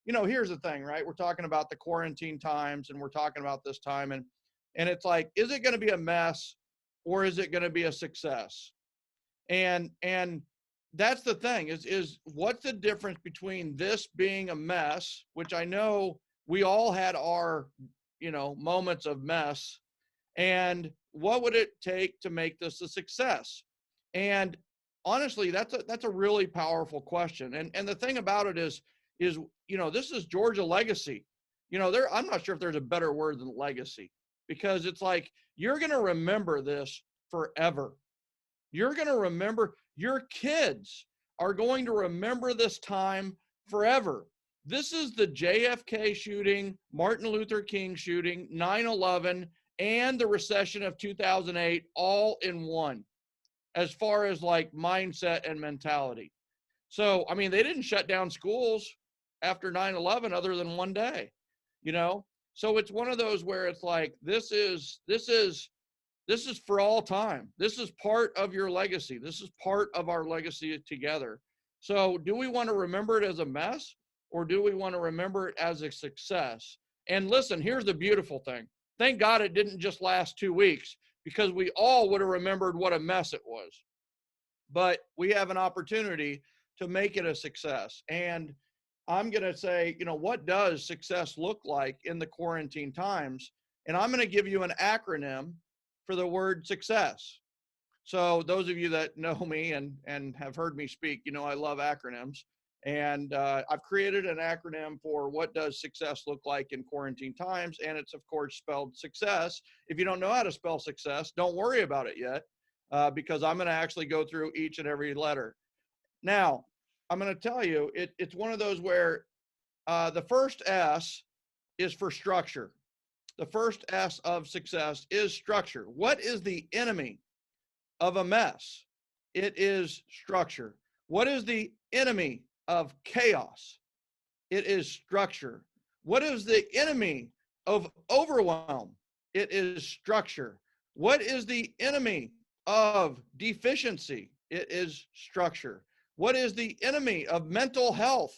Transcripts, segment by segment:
here's the thing, right? We're talking about the quarantine times and we're talking about this time, and it's like, is it going to be a mess or is it going to be a success? And that's the thing is what's the difference between this being a mess, which I know we all had our, moments of mess, and what would it take to make this a success? And honestly, that's a really powerful question. And the thing about it is this is Georgia legacy. I'm not sure if there's a better word than legacy, because it's like you're going to remember this forever. You're going to remember, your kids are going to remember this time forever. This is the JFK shooting, Martin Luther King shooting, 9/11, and the recession of 2008 all in one, as far as like mindset and mentality. So, I mean, they didn't shut down schools after 9/11 other than one day, So it's one of those where it's like, this is for all time. This is part of your legacy. This is part of our legacy together. So do we want to remember it as a mess, or do we want to remember it as a success? And listen, here's the beautiful thing. Thank God it didn't just last 2 weeks, because we all would have remembered what a mess it was. But we have an opportunity to make it a success. And I'm going to say, what does success look like in the quarantine times? And I'm going to give you an acronym for the word success. So those of you that know me and have heard me speak, I love acronyms. And I've created an acronym for what does success look like in quarantine times. And it's, of course, spelled success. If you don't know how to spell success, don't worry about it yet, because I'm going to actually go through each and every letter. Now, I'm going to tell you, it's one of those where the first S is for structure. The first S of success is structure. What is the enemy of a mess? It is structure. What is the enemy of chaos? It is structure. What is the enemy of overwhelm? It is structure. What is the enemy of deficiency? It is structure. What is the enemy of mental health?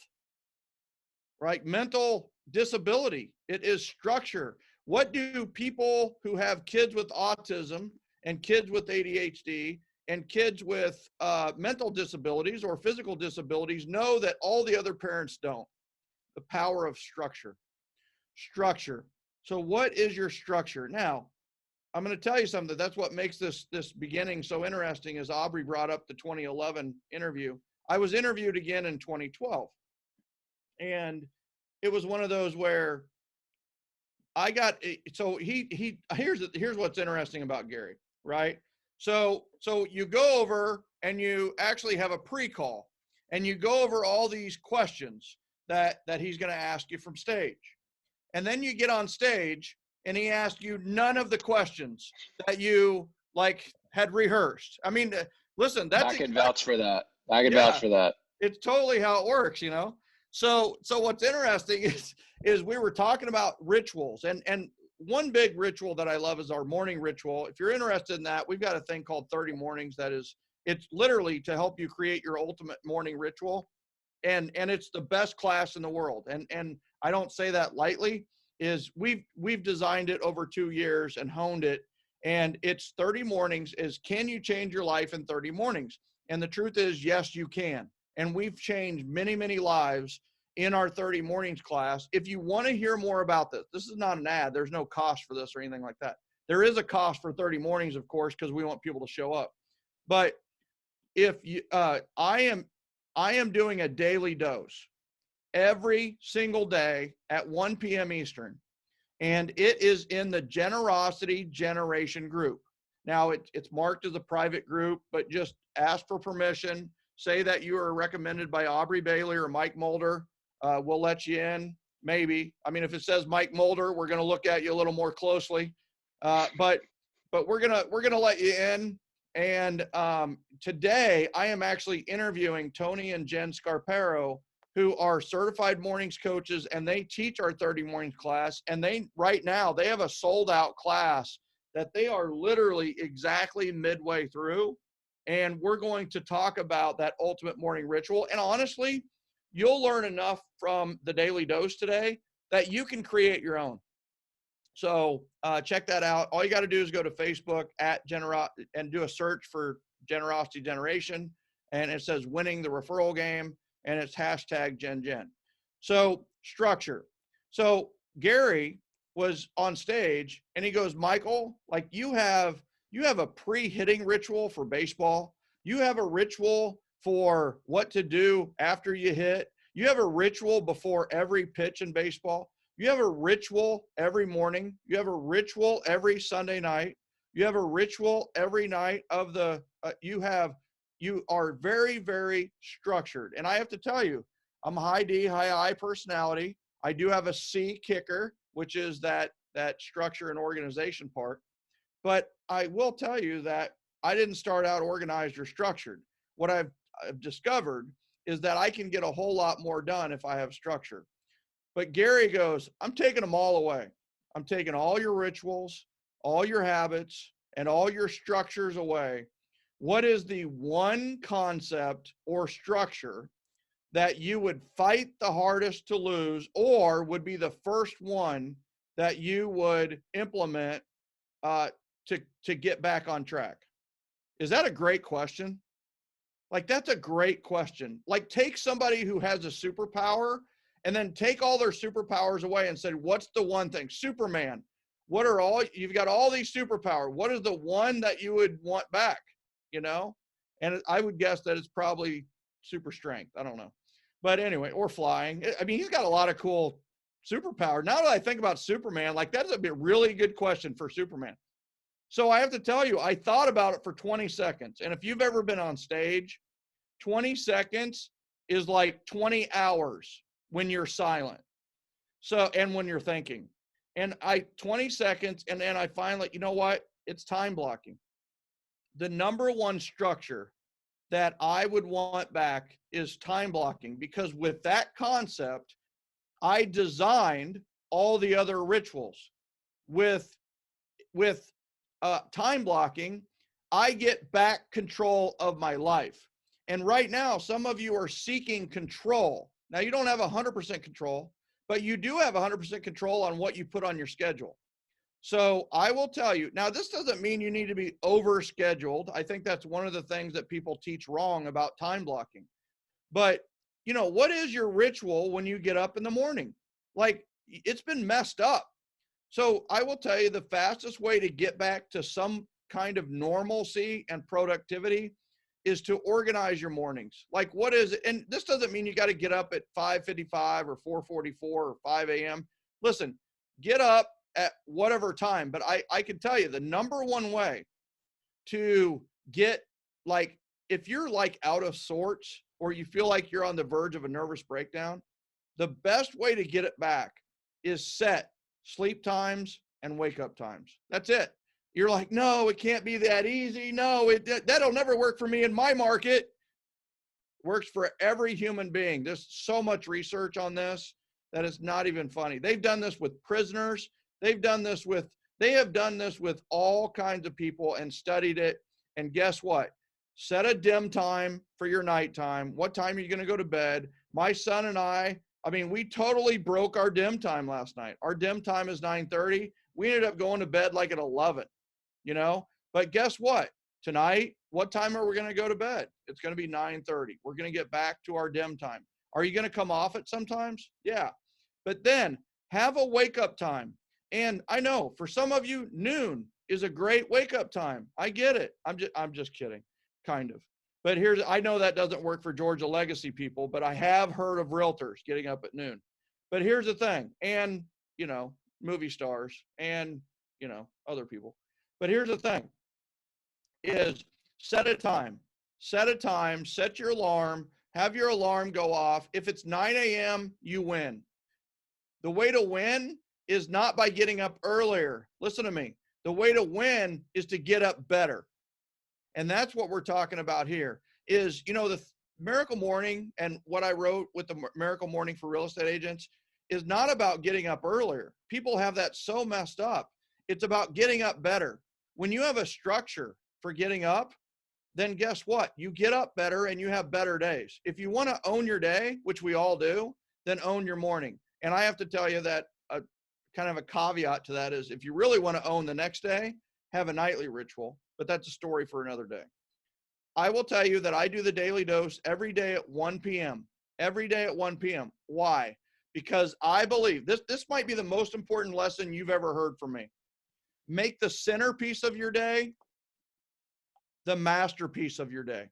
Right? Mental disability. It is structure. What do people who have kids with autism and kids with ADHD and kids with mental disabilities or physical disabilities know that all the other parents don't? The power of structure. Structure. So what is your structure? Now, I'm going to tell you something. That's what makes this beginning so interesting. As Aubrey brought up the 2011 interview, I was interviewed again in 2012. And it was one of those where I got, so here's what's interesting about Gary, right? So you go over and you actually have a pre-call, and you go over all these questions that he's going to ask you from stage. And then you get on stage and he asks you none of the questions that you had rehearsed. I mean, listen, that's I can vouch for that. I can vouch for that. It's totally how it works, So what's interesting is we were talking about rituals, and one big ritual that I love is our morning ritual. If you're interested in that, we've got a thing called 30 Mornings. It's literally to help you create your ultimate morning ritual. And it's the best class in the world. And I don't say that lightly. Is we've designed it over 2 years and honed it. And it's 30 mornings. Can you change your life in 30 mornings? And the truth is, yes, you can. And we've changed many, many lives in our 30 mornings class. If you want to hear more about this is not an ad. There's no cost for this or anything like that. There is a cost for 30 mornings, of course, because we want people to show up. But if you, I am doing a daily dose every single day at 1 p.m. Eastern, and it is in the Generosity Generation group. Now, it's marked as a private group, but just ask for permission. Say that you are recommended by Aubrey Bailey or Mike Mulder. We'll let you in, maybe. I mean, if it says Mike Mulder, we're going to look at you a little more closely. But we're gonna let you in. And today, I am actually interviewing Tony and Jen Scarpero, who are certified mornings coaches, and they teach our 30 mornings class. And right now, they have a sold out class that they are literally exactly midway through. And we're going to talk about that ultimate morning ritual. And honestly, you'll learn enough from the Daily Dose today that you can create your own. So check that out. All you got to do is go to Facebook and do a search for Generosity Generation, and it says winning the referral game, and it's hashtag GenGen. So structure. So Gary was on stage and he goes, Michael, like you have a pre-hitting ritual for baseball. You have a ritual for what to do after you hit. You have a ritual before every pitch in baseball. You have a ritual every morning. You have a ritual every Sunday night. You have a ritual every night of the, you are very, very structured. And I have to tell you, I'm a high D, high I personality. I do have a C kicker, which is that structure and organization part. But I will tell you that I didn't start out organized or structured. What I've discovered is that I can get a whole lot more done if I have structure. But Gary goes, I'm taking them all away. I'm taking all your rituals, all your habits, and all your structures away. What is the one concept or structure that you would fight the hardest to lose, or would be the first one that you would implement to get back on track? Is that a great question? Like, that's a great question. Like, take somebody who has a superpower and then take all their superpowers away and say, what's the one thing? Superman. You've got all these superpowers. What is the one that you would want back? You know? And I would guess that it's probably super strength. I don't know. But anyway, or flying. I mean, he's got a lot of cool superpower. Now that I think about Superman, like that's a really good question for Superman. So I have to tell you, I thought about it for 20 seconds. And if you've ever been on stage, 20 seconds is like 20 hours when you're silent. So, and when you're thinking. And 20 seconds, and then I finally, you know what? It's time blocking. The number one structure that I would want back is time blocking, because with that concept, I designed all the other rituals. With time blocking, I get back control of my life. And right now, some of you are seeking control. Now, you don't have 100% control, but you do have 100% control on what you put on your schedule. So I will tell you, now this doesn't mean you need to be overscheduled. I think that's one of the things that people teach wrong about time blocking. But, you know, what is your ritual when you get up in the morning? Like, it's been messed up. So I will tell you, the fastest way to get back to some kind of normalcy and productivity is to organize your mornings. Like, what is it? And this doesn't mean you got to get up at 5:55 or 4:44 or 5 a.m. Listen, get up at whatever time. But I can tell you the number one way to get, like, if you're like out of sorts or you feel like you're on the verge of a nervous breakdown, the best way to get it back is set sleep times and wake up times. That's it. You're like, no, it can't be that easy. No, that'll never work for me in my market. Works for every human being. There's so much research on this that it's not even funny. They've done this with prisoners. They have done this with all kinds of people and studied it. And guess what? Set a dim time for your nighttime. What time are you going to go to bed? My son and I mean, we totally broke our dim time last night. Our dim time is 9:30. We ended up going to bed like at 11, you know? But guess what? Tonight, what time are we going to go to bed? It's going to be 9:30. We're going to get back to our dim time. Are you going to come off it sometimes? Yeah. But then have a wake up time. And I know for some of you, noon is a great wake up time. I get it. I'm just kidding, kind of. But I know that doesn't work for Georgia legacy people, but I have heard of realtors getting up at noon. But here's the thing, and, you know, movie stars and, you know, other people. But here's the thing, is set a time, set your alarm, have your alarm go off. If it's 9 a.m., you win. The way to win is not by getting up earlier. Listen to me. The way to win is to get up better. And that's what we're talking about here is, you know, the Miracle Morning and what I wrote with the Miracle Morning for real estate agents is not about getting up earlier. People have that so messed up. It's about getting up better. When you have a structure for getting up, then guess what? You get up better and you have better days. If you want to own your day, which we all do, then own your morning. And I have to tell you that kind of a caveat to that is if you really want to own the next day, have a nightly ritual, but that's a story for another day. I will tell you that I do the daily dose every day at 1 p.m. Every day at 1 p.m. Why? Because I believe this might be the most important lesson you've ever heard from me. Make the centerpiece of your day the masterpiece of your day.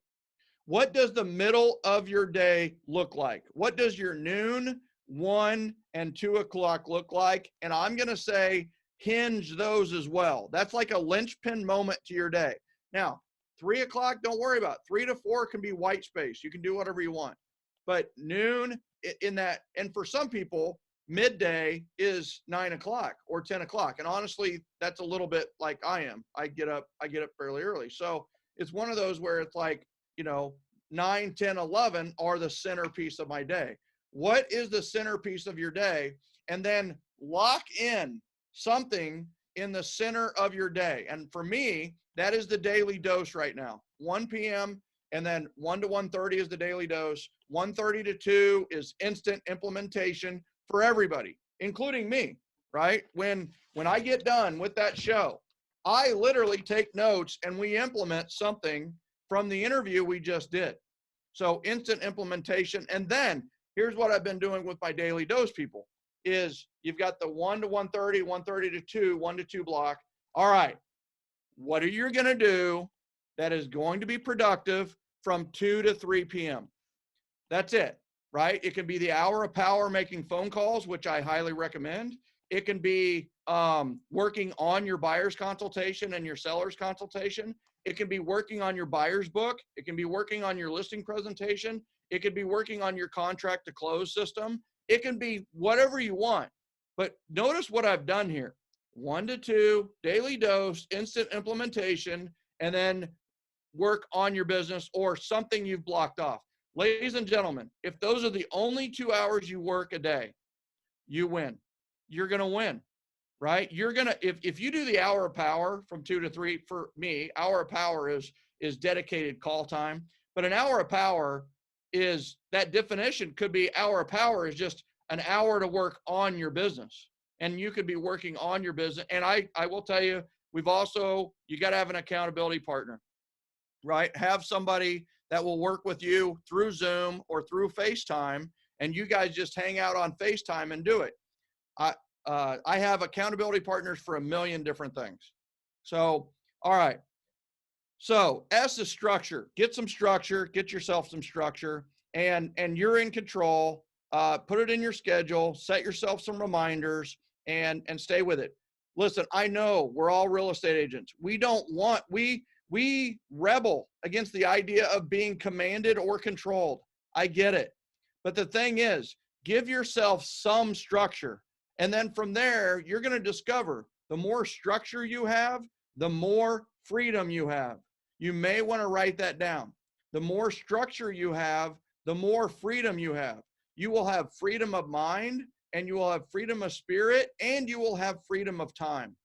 What does the middle of your day look like? What does your noon, 1, and 2 o'clock look like? And I'm going to say hinge those as well. That's like a linchpin moment to your day. Now, 3 o'clock, don't worry about it. 3 to 4 can be white space. You can do whatever you want. But noon in that, and for some people, midday is 9 o'clock or 10 o'clock. And honestly, that's a little bit like I am. I get up fairly early. So it's one of those where it's like, 9, 10, 11 are the centerpiece of my day. What is the centerpiece of your day? And then lock in something in the center of your day. And for me, that is the daily dose right now. 1 p.m. and then 1 to 1:30 is the daily dose. 1:30 to 2 is instant implementation for everybody, including me, right? When I get done with that show, I literally take notes and we implement something from the interview we just did. So instant implementation. And then here's what I've been doing with my daily dose people is you've got the 1 to 1:30, 1:30 to 2, 1 to 2 block. All right. What are you going to do that is going to be productive from 2 to 3 p.m.? That's it, right? It can be the hour of power making phone calls, which I highly recommend. It can be working on your buyer's consultation and your seller's consultation. It can be working on your buyer's book. It can be working on your listing presentation. It could be working on your contract to close system. It can be whatever you want. But notice what I've done here. 1 to 2, daily dose, instant implementation, and then work on your business or something you've blocked off. Ladies and gentlemen, if those are the only 2 hours you work a day, you win. You're going to win, right? You're going to, if you do the hour of power from 2 to 3, for me, hour of power is dedicated call time, but an hour of power is, that definition could be hour of power is just an hour to work on your business. And you could be working on your business. And I will tell you, you got to have an accountability partner, right? Have somebody that will work with you through Zoom or through FaceTime, and you guys just hang out on FaceTime and do it. I have accountability partners for a million different things. So, all right. So S is structure. Get some structure, get yourself some structure, and you're in control. Put it in your schedule, set yourself some reminders, and stay with it. Listen, I know we're all real estate agents. We rebel against the idea of being commanded or controlled. I get it. But the thing is, give yourself some structure. And then from there, you're going to discover the more structure you have, the more freedom you have. You may want to write that down. The more structure you have, the more freedom you have. You will have freedom of mind, and you will have freedom of spirit, and you will have freedom of time.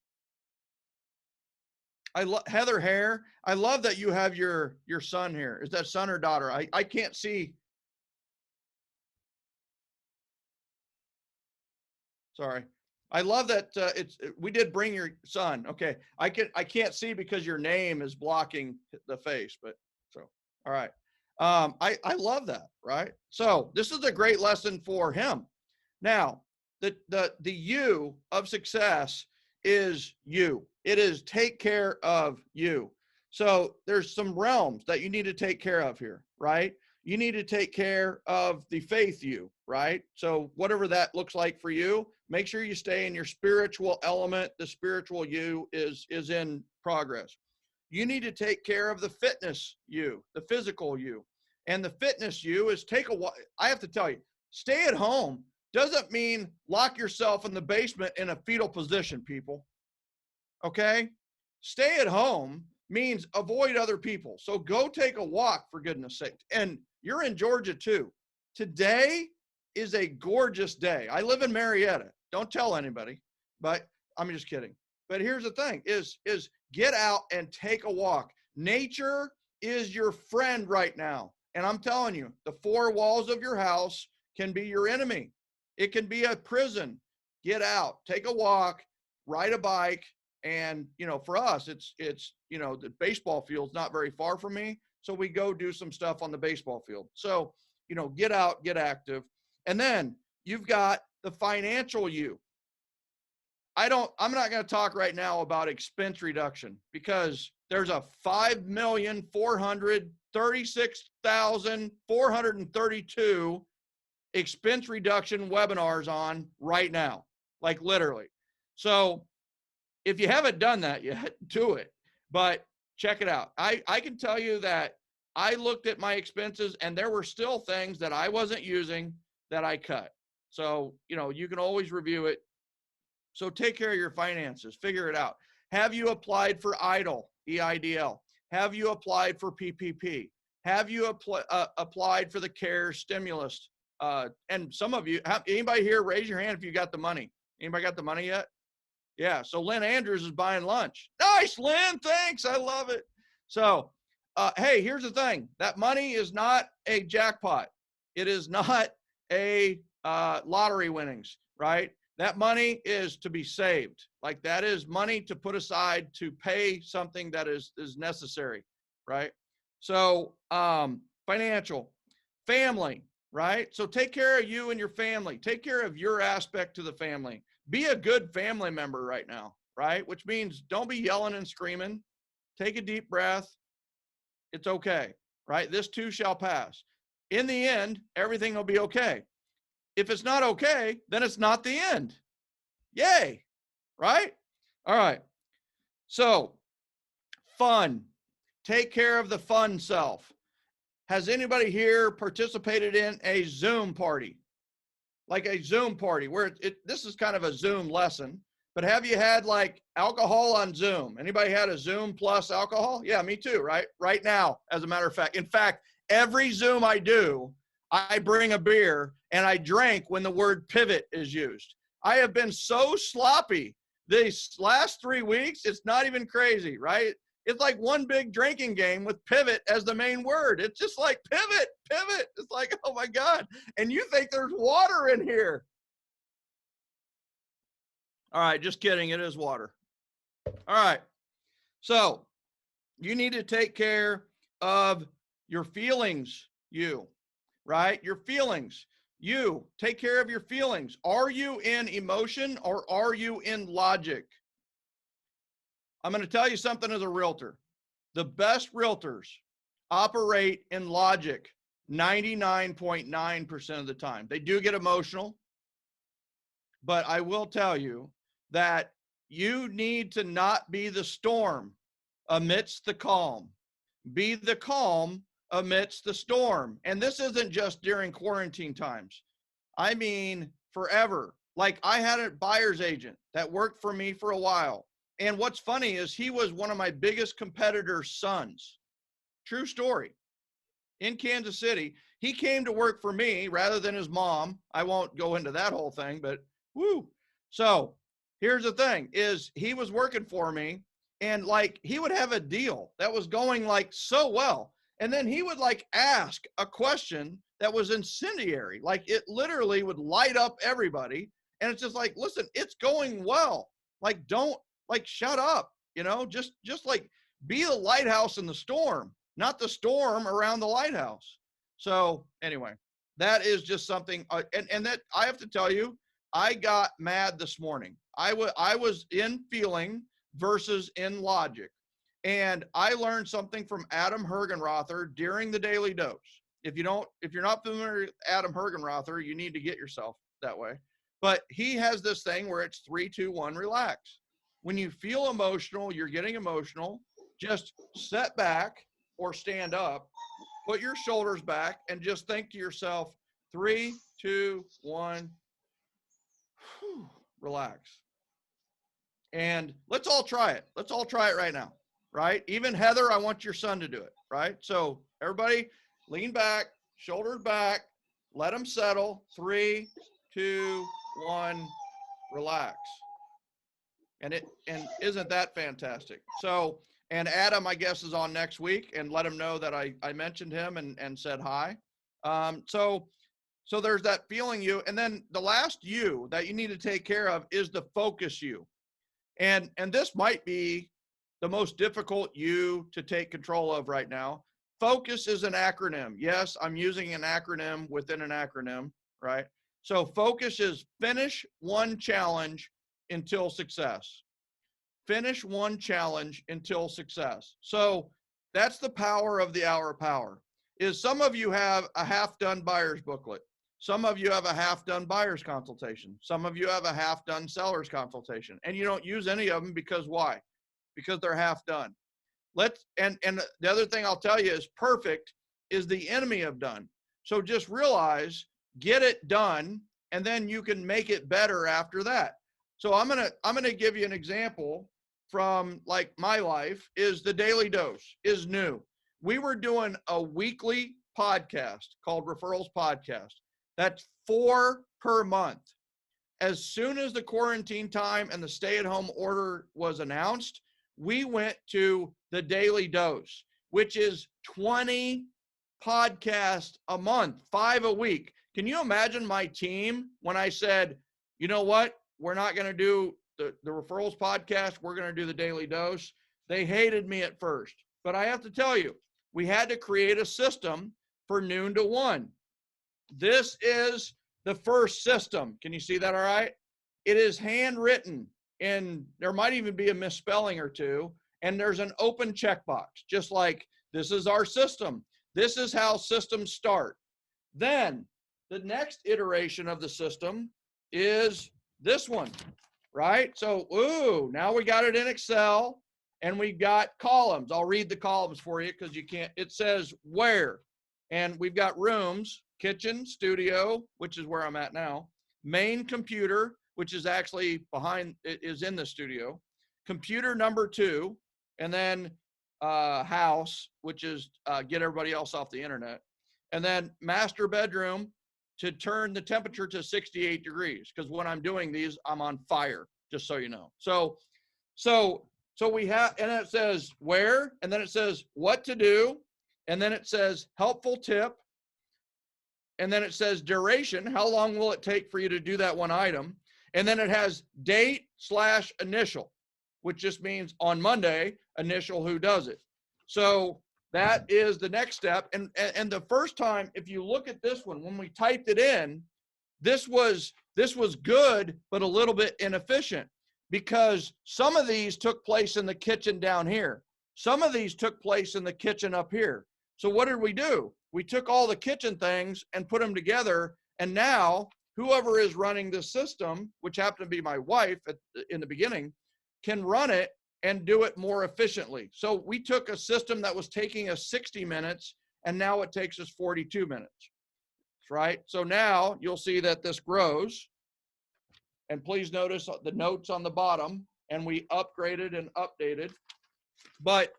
Heather Hare, I love that you have your son here. Is that son or daughter? I can't see. Sorry. I love that we did bring your son. Okay. I can't see because your name is blocking the face, but so, all right. I love that, right? So this is a great lesson for him. Now, the you of success is you. It is take care of you. So there's some realms that you need to take care of here, right? You need to take care of the faith you, right? So whatever that looks like for you, make sure you stay in your spiritual element. The spiritual you is in progress. You need to take care of the fitness you, the physical you. And the fitness you is I have to tell you, stay at home doesn't mean lock yourself in the basement in a fetal position, people. Okay? Stay at home means avoid other people. So go take a walk, for goodness sake. And you're in Georgia too. Today is a gorgeous day. I live in Marietta. Don't tell anybody, but I'm just kidding. But here's the thing is get out and take a walk. Nature is your friend right now. And I'm telling you, the four walls of your house can be your enemy. It can be a prison. Get out, take a walk, ride a bike. And, for us, it's, the baseball field's not very far from me. So we go do some stuff on the baseball field. So, get out, get active. And then you've got the financial you. I'm not going to talk right now about expense reduction because there's a 5,436,432 expense reduction webinars on right now, like literally. So if you haven't done that yet, do it, but check it out. I can tell you that I looked at my expenses and there were still things that I wasn't using that I cut. So, you can always review it. So take care of your finances, figure it out. Have you applied for EIDL, EIDL? Have you applied for PPP? Have you applied for the CARES stimulus? And some of you, anybody here, raise your hand if you got the money. Anybody got the money yet? Yeah, so Lynn Andrews is buying lunch. Nice, Lynn, thanks, I love it. So, hey, here's the thing. That money is not a jackpot. It is not a lottery winnings, right? That money is to be saved. Like that is money to put aside to pay something that is necessary, right? So financial, family, right? So take care of you and your family. Take care of your aspect to the family. Be a good family member right now, right? Which means don't be yelling and screaming. Take a deep breath. It's okay, right? This too shall pass. In the end, everything will be okay. If it's not okay, then it's not the end. Yay, right? All right. So, fun. Take care of the fun self. Has anybody here participated in a Zoom party? Like a Zoom party where this is kind of a Zoom lesson, but have you had like alcohol on Zoom? Anybody had a Zoom plus alcohol? Yeah, me too, right? Right now, as a matter of fact. In fact, every Zoom I do, I bring a beer and I drink when the word pivot is used. I have been so sloppy these last 3 weeks. It's not even crazy, right? It's like one big drinking game with pivot as the main word. It's just like pivot, pivot. It's like, oh my God. And you think there's water in here. All right, just kidding. It is water. All right. So you need to take care of your feelings, right? Your feelings. You take care of your feelings. Are you in emotion or are you in logic? I'm going to tell you something as a realtor. The best realtors operate in logic 99.9% of the time. They do get emotional, but I will tell you that you need to not be the storm amidst the calm. Be the calm amidst the storm. And this isn't just during quarantine times. I mean, forever. Like I had a buyer's agent that worked for me for a while. And what's funny is he was one of my biggest competitor's sons. True story. In Kansas City, he came to work for me rather than his mom. I won't go into that whole thing, but woo. So here's the thing is he was working for me and like he would have a deal that was going like so well. And then he would like ask a question that was incendiary. Like it literally would light up everybody. And it's just like, listen, it's going well. Like, don't like, shut up, just like be the lighthouse in the storm, not the storm around the lighthouse. So anyway, that is just something. And that I have to tell you, I got mad this morning. I was in feeling versus in logic. And I learned something from Adam Hergenrother during the Daily Dose. If you're not familiar with Adam Hergenrother, you need to get yourself that way. But he has this thing where it's 3, 2, 1, relax. When you feel emotional, you're getting emotional, just set back or stand up, put your shoulders back and just think to yourself, 3, 2, 1, relax. And let's all try it. Let's all try it right now, right? Even Heather, I want your son to do it, right? So everybody lean back, shoulders back, let them settle. 3, 2, 1, relax. And isn't that fantastic? So And Adam, I guess, is on next week, and let him know that I mentioned him and said hi. So there's that feeling you. And then the last you that you need to take care of is the focus you. And this might be the most difficult you to take control of right now. Focus is an acronym. Yes, I'm using an acronym within an acronym, right? So focus is finish one challenge until success. Finish one challenge until success. So that's the power of the hour of power. Is some of you have a half-done buyer's booklet. Some of you have a half-done buyer's consultation. Some of you have a half-done seller's consultation, and you don't use any of them because why? Because they're half done. And the other thing I'll tell you is perfect is the enemy of done. So just realize, get it done, and then you can make it better after that. So I'm gonna give you an example from like my life. Is the Daily Dose is new. We were doing a weekly podcast called Referrals Podcast. That's 4 per month. As soon as the quarantine time and the stay-at-home order was announced, we went to the Daily Dose, which is 20 podcasts a month, 5 a week. Can you imagine my team when I said, you know what, we're not going to do the Referrals Podcast, we're going to do the Daily Dose? They hated me at first, but I have to tell you, we had to create a system for noon to 1. This is the first system. Can you see that all right? It is handwritten, and there might even be a misspelling or two, and there's an open checkbox, just like this is our system. This is how systems start. Then the next iteration of the system is this one, right? So, now we got it in Excel, and we got columns. I'll read the columns for you because you can't. It says where, and we've got rooms, kitchen, studio, which is where I'm at now, main computer, which is actually behind, it is in the studio, computer number 2, and then house, which is get everybody else off the internet, and then master bedroom to turn the temperature to 68 degrees, because when I'm doing these, I'm on fire, just so you know. So we have, and then it says where, and then it says what to do, and then it says helpful tip, and then it says duration, how long will it take for you to do that one item? And then it has date/initial, which just means on Monday, initial who does it. So that is the next step. And the first time, if you look at this one, when we typed it in, this was good, but a little bit inefficient, because some of these took place in the kitchen down here. Some of these took place in the kitchen up here. So what did we do? We took all the kitchen things and put them together, and now whoever is running the system, which happened to be my wife in the beginning, can run it and do it more efficiently. So we took a system that was taking us 60 minutes, and now it takes us 42 minutes, right? So now you'll see that this grows, and please notice the notes on the bottom, and we upgraded and updated. But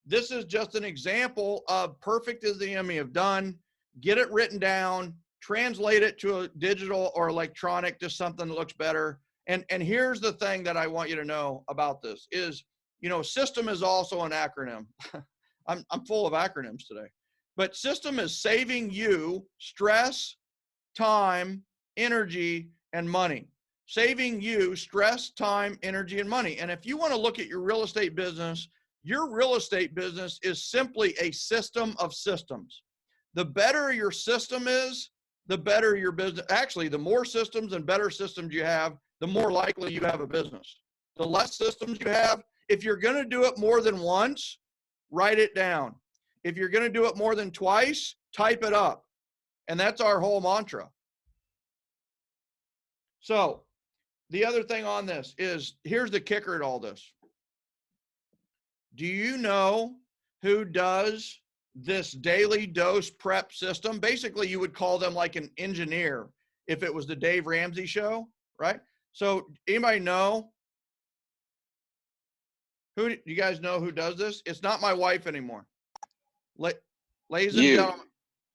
this is just an example of perfect is the enemy of done. Get it written down, translate it to a digital or electronic, just something that looks better. And here's the thing that I want you to know about this is, you know, system is also an acronym. I'm full of acronyms today, but system is saving you stress, time, energy, and money. Saving you stress, time, energy, and money. And if you want to look at your real estate business, your real estate business is simply a system of systems. The better your system is, the better your business. Actually, the more systems and better systems you have, the more likely you have a business. The less systems you have, if you're going to do it more than once, write it down. If you're going to do it more than twice, type it up. And that's our whole mantra. So the other thing on this is, here's the kicker at all this. Do you know who does this daily dose prep system? Basically, you would call them like an engineer if it was the Dave Ramsey show, right? So anybody know? Who, you guys know who does this? It's not my wife anymore. Ladies and gentlemen,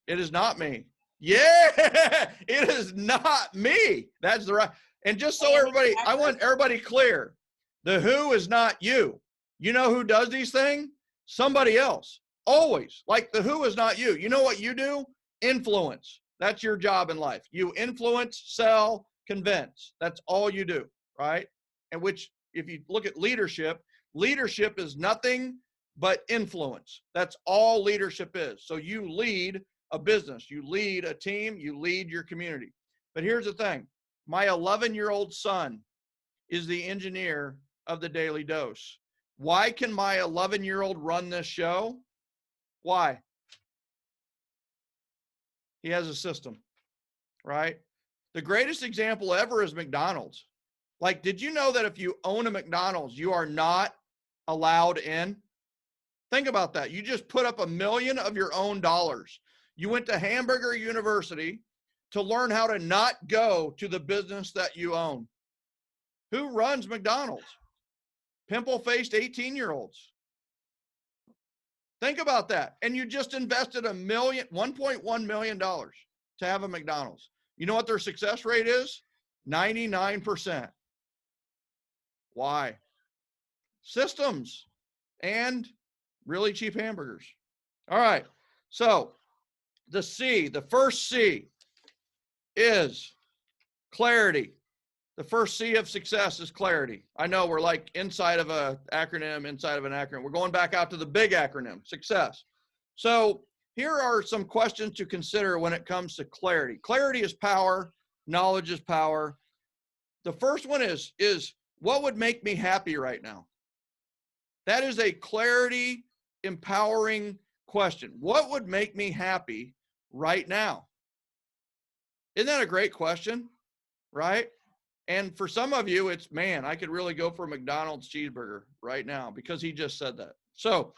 it is not me. Yeah, it is not me. That's the right. And just so everybody, I want everybody clear, the who is not you. You know who does these things? Somebody else. Always. Like the who is not you. You know what you do? Influence. That's your job in life. You influence, sell, convince. That's all you do, right? And which, if you look at leadership, leadership is nothing but influence. That's all leadership is. So you lead a business, you lead a team, you lead your community. But here's the thing. My 11-year-old son is the engineer of the Daily Dose. Why can my 11-year-old run this show? Why? He has a system, right? The greatest example ever is McDonald's. Like, did you know that if you own a McDonald's, you are not allowed in? Think about that. You just put up $1 million of your own dollars. You went to Hamburger University to learn how to not go to the business that you own. Who runs McDonald's? Pimple-faced 18-year-olds. Think about that. And you just invested $1.1 million to have a McDonald's. You know what their success rate is? 99%. Why? Systems and really cheap hamburgers. All right. So the C, the first C is clarity. The first C of success is clarity. I know we're like inside of an acronym. We're going back out to the big acronym, success. So here are some questions to consider when it comes to clarity. Clarity is power. Knowledge is power. The first one is what would make me happy right now? That is a clarity, empowering question. What would make me happy right now? Isn't that a great question, right? And for some of you, it's, man, I could really go for a McDonald's cheeseburger right now because he just said that. So,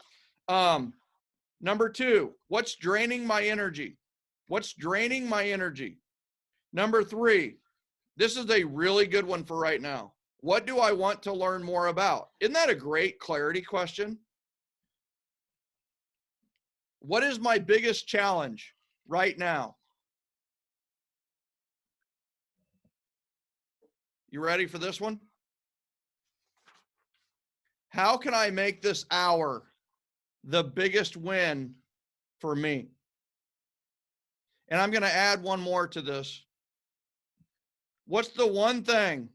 number 2, what's draining my energy? What's draining my energy? Number 3, this is a really good one for right now. What do I want to learn more about? Isn't that a great clarity question? What is my biggest challenge right now? You ready for this one? How can I make this hour the biggest win for me? And I'm going to add one more to this. What's the one thing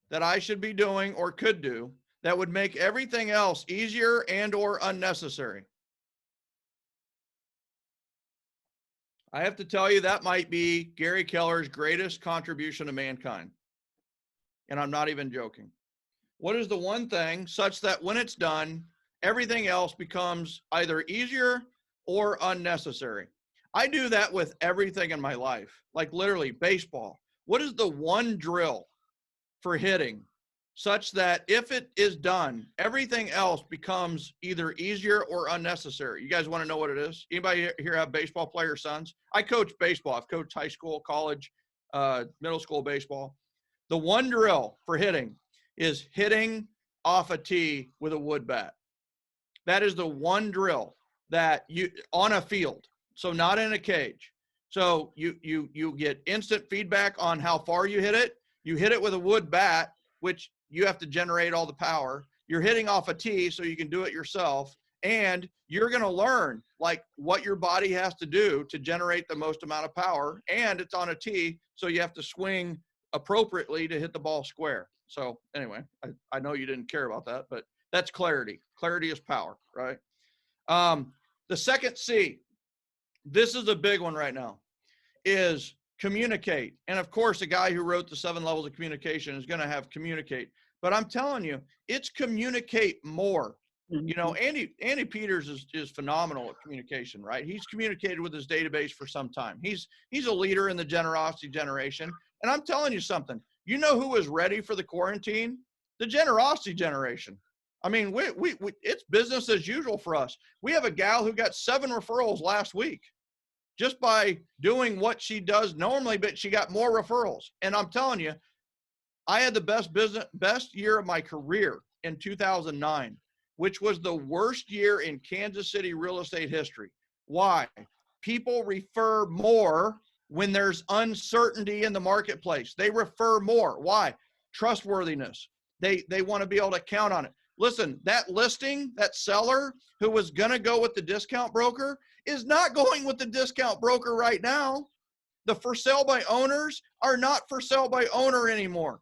that I should be doing or could do that would make everything else easier and or unnecessary? I have to tell you, that might be Gary Keller's greatest contribution to mankind. And I'm not even joking. What is the one thing such that when it's done, everything else becomes either easier or unnecessary? I do that with everything in my life, like literally baseball. What is the one drill for hitting such that if it is done, everything else becomes either easier or unnecessary? You guys want to know what it is? Anybody here have baseball player sons? I coach baseball. I've coached high school, college, middle school baseball. The one drill for hitting is hitting off a tee with a wood bat. That is the one drill that you on a field, so not in a cage. So you get instant feedback on how far you hit it. You hit it with a wood bat, which you have to generate all the power. You're hitting off a tee, so you can do it yourself. And you're going to learn like what your body has to do to generate the most amount of power. And it's on a tee, so you have to swing appropriately to hit the ball square. So anyway, I know you didn't care about that, but that's clarity. Clarity is power, right? The second C, this is a big one right now, is communicate. And of course, the guy who wrote the 7 levels of communication is going to have communicate. But I'm telling you, it's communicate more. You know, Andy Peters is phenomenal at communication, right? He's communicated with his database for some time. He's a leader in the generosity generation. And I'm telling you something, you know who is ready for the quarantine? The generosity generation. I mean, we it's business as usual for us. We have a gal who got 7 referrals last week just by doing what she does normally, but she got more referrals. And I'm telling you, I had the best year of my career in 2009, which was the worst year in Kansas City real estate history. Why? People refer more when there's uncertainty in the marketplace. They refer more. Why? trustworthiness. They want to be able to count on it. Listen, that listing, that seller who was going to go with the discount broker is not going with the discount broker right now. The for sale by owners are not for sale by owner anymore.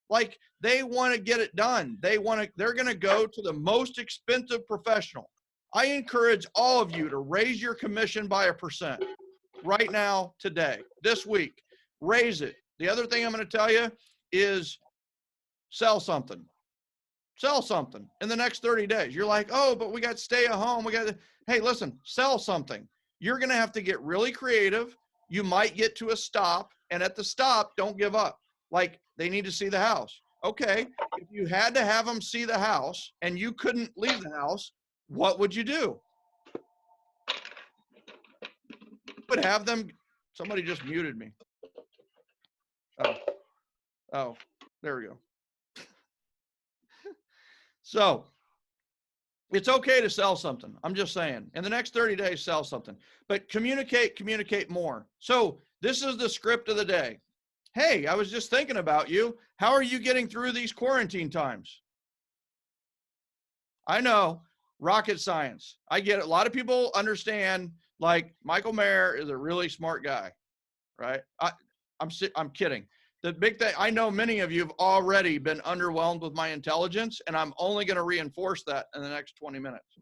Like, they want to get it done. They're going to go to the most expensive professional. I encourage all of you to raise your commission by 1% right now, today, this week. Raise it. The other thing I'm going to tell you is sell something. Sell something in the next 30 days. You're like, oh, but we got to stay at home. Hey, listen, sell something. You're going to have to get really creative. You might get to a stop, and at the stop, don't give up. Like, they need to see the house. Okay, if you had to have them see the house and you couldn't leave the house, what would you do? Would have them, somebody just muted me. Oh, there we go. So it's okay to sell something. I'm just saying, in the next 30 days, sell something, but communicate more. So this is the script of the day. Hey, I was just thinking about you. How are you getting through these quarantine times? I know, rocket science. I get it. A lot of people understand, like, Michael Maher is a really smart guy, right? I'm kidding. The big thing, I know many of you have already been underwhelmed with my intelligence, and I'm only going to reinforce that in the next 20 minutes.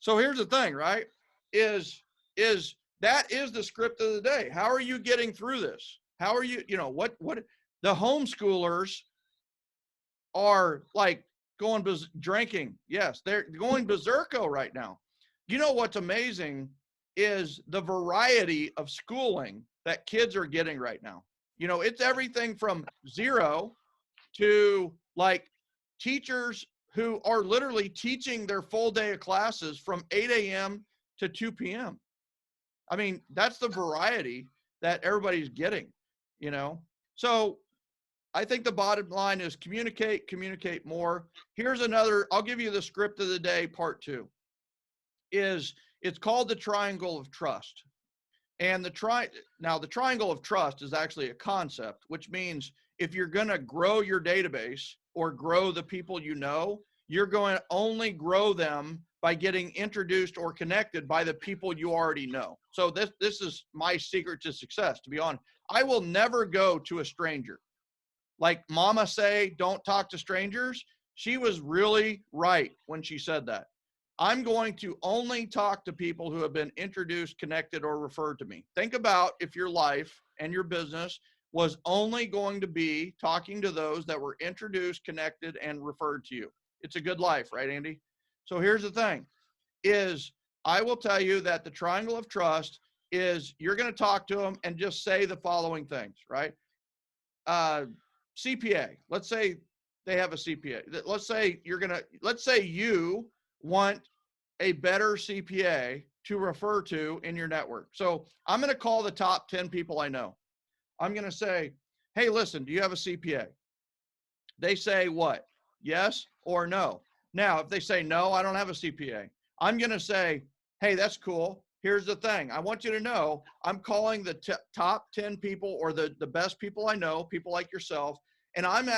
So here's the thing, right? That is the script of the day. How are you getting through this? How are you, what the homeschoolers are like going drinking. Yes, they're going berserko right now. You know what's amazing is the variety of schooling that kids are getting right now. It's everything from 0 to like teachers who are literally teaching their full day of classes from 8 a.m. to 2 p.m. I mean, that's the variety that everybody's getting, So I think the bottom line is communicate more. Here's another, I'll give you the script of the day, part 2. It's called the triangle of trust. And the triangle of trust is actually a concept, which means if you're going to grow your database or grow the people you're going to only grow them by getting introduced or connected by the people you already know. So this is my secret to success, to be honest. I will never go to a stranger. Like Mama say, don't talk to strangers. She was really right when she said that. I'm going to only talk to people who have been introduced, connected, or referred to me. Think about if your life and your business was only going to be talking to those that were introduced, connected, and referred to you. It's a good life, right, Andy? So here's the thing, is I will tell you that the triangle of trust is you're going to talk to them and just say the following things, right? CPA, let's say they have a CPA. Let's say you want a better CPA to refer to in your network. So I'm going to call the top 10 people I know. I'm going to say, hey, listen, do you have a CPA? They say what? Yes or no. Now, if they say no, I don't have a CPA. I'm going to say, hey, that's cool. Here's the thing. I want you to know I'm calling the top 10 people or the best people I know, people like yourself, and I'm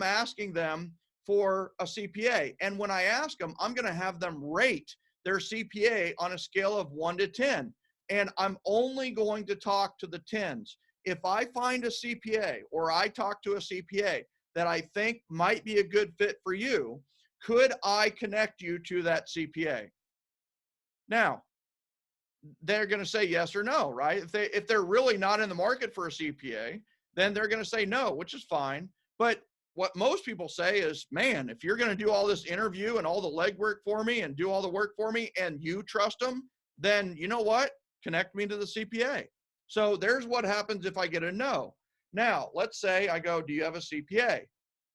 asking them for a CPA. And when I ask them, I'm going to have them rate their CPA on a scale of 1 to 10. And I'm only going to talk to the 10s. If I find a CPA or I talk to a CPA that I think might be a good fit for you, could I connect you to that CPA? Now, they're going to say yes or no, right? If they're really not in the market for a CPA, then they're going to say no, which is fine. But what most people say is, man, if you're going to do all this interview and all the legwork for me and do all the work for me and you trust them, then you know what? Connect me to the CPA. So there's what happens if I get a no. Now, let's say I go, do you have a CPA?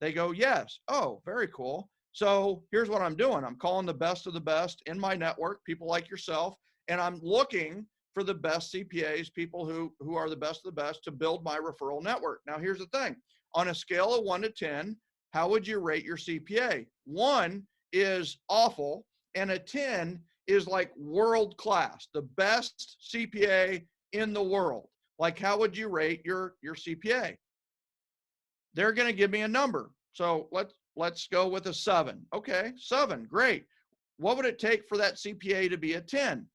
They go, yes. Oh, very cool. So here's what I'm doing. I'm calling the best of the best in my network, people like yourself, and I'm looking for the best CPAs, people who are the best of the best to build my referral network. Now, here's the thing. On a scale of 1 to 10, how would you rate your CPA? 1 is awful, and a 10 is like world class, the best CPA in the world. Like, how would you rate your CPA? they're going to give me a number. So let's go with a 7. Okay, 7, great. What would it take for that CPA to be a 10?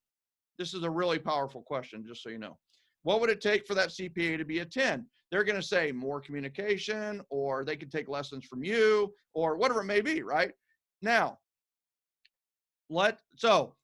This is a really powerful question, just so you know. What would it take for that CPA to be a 10? They're going to say more communication, or they could take lessons from you, or whatever it may be, right? Now, so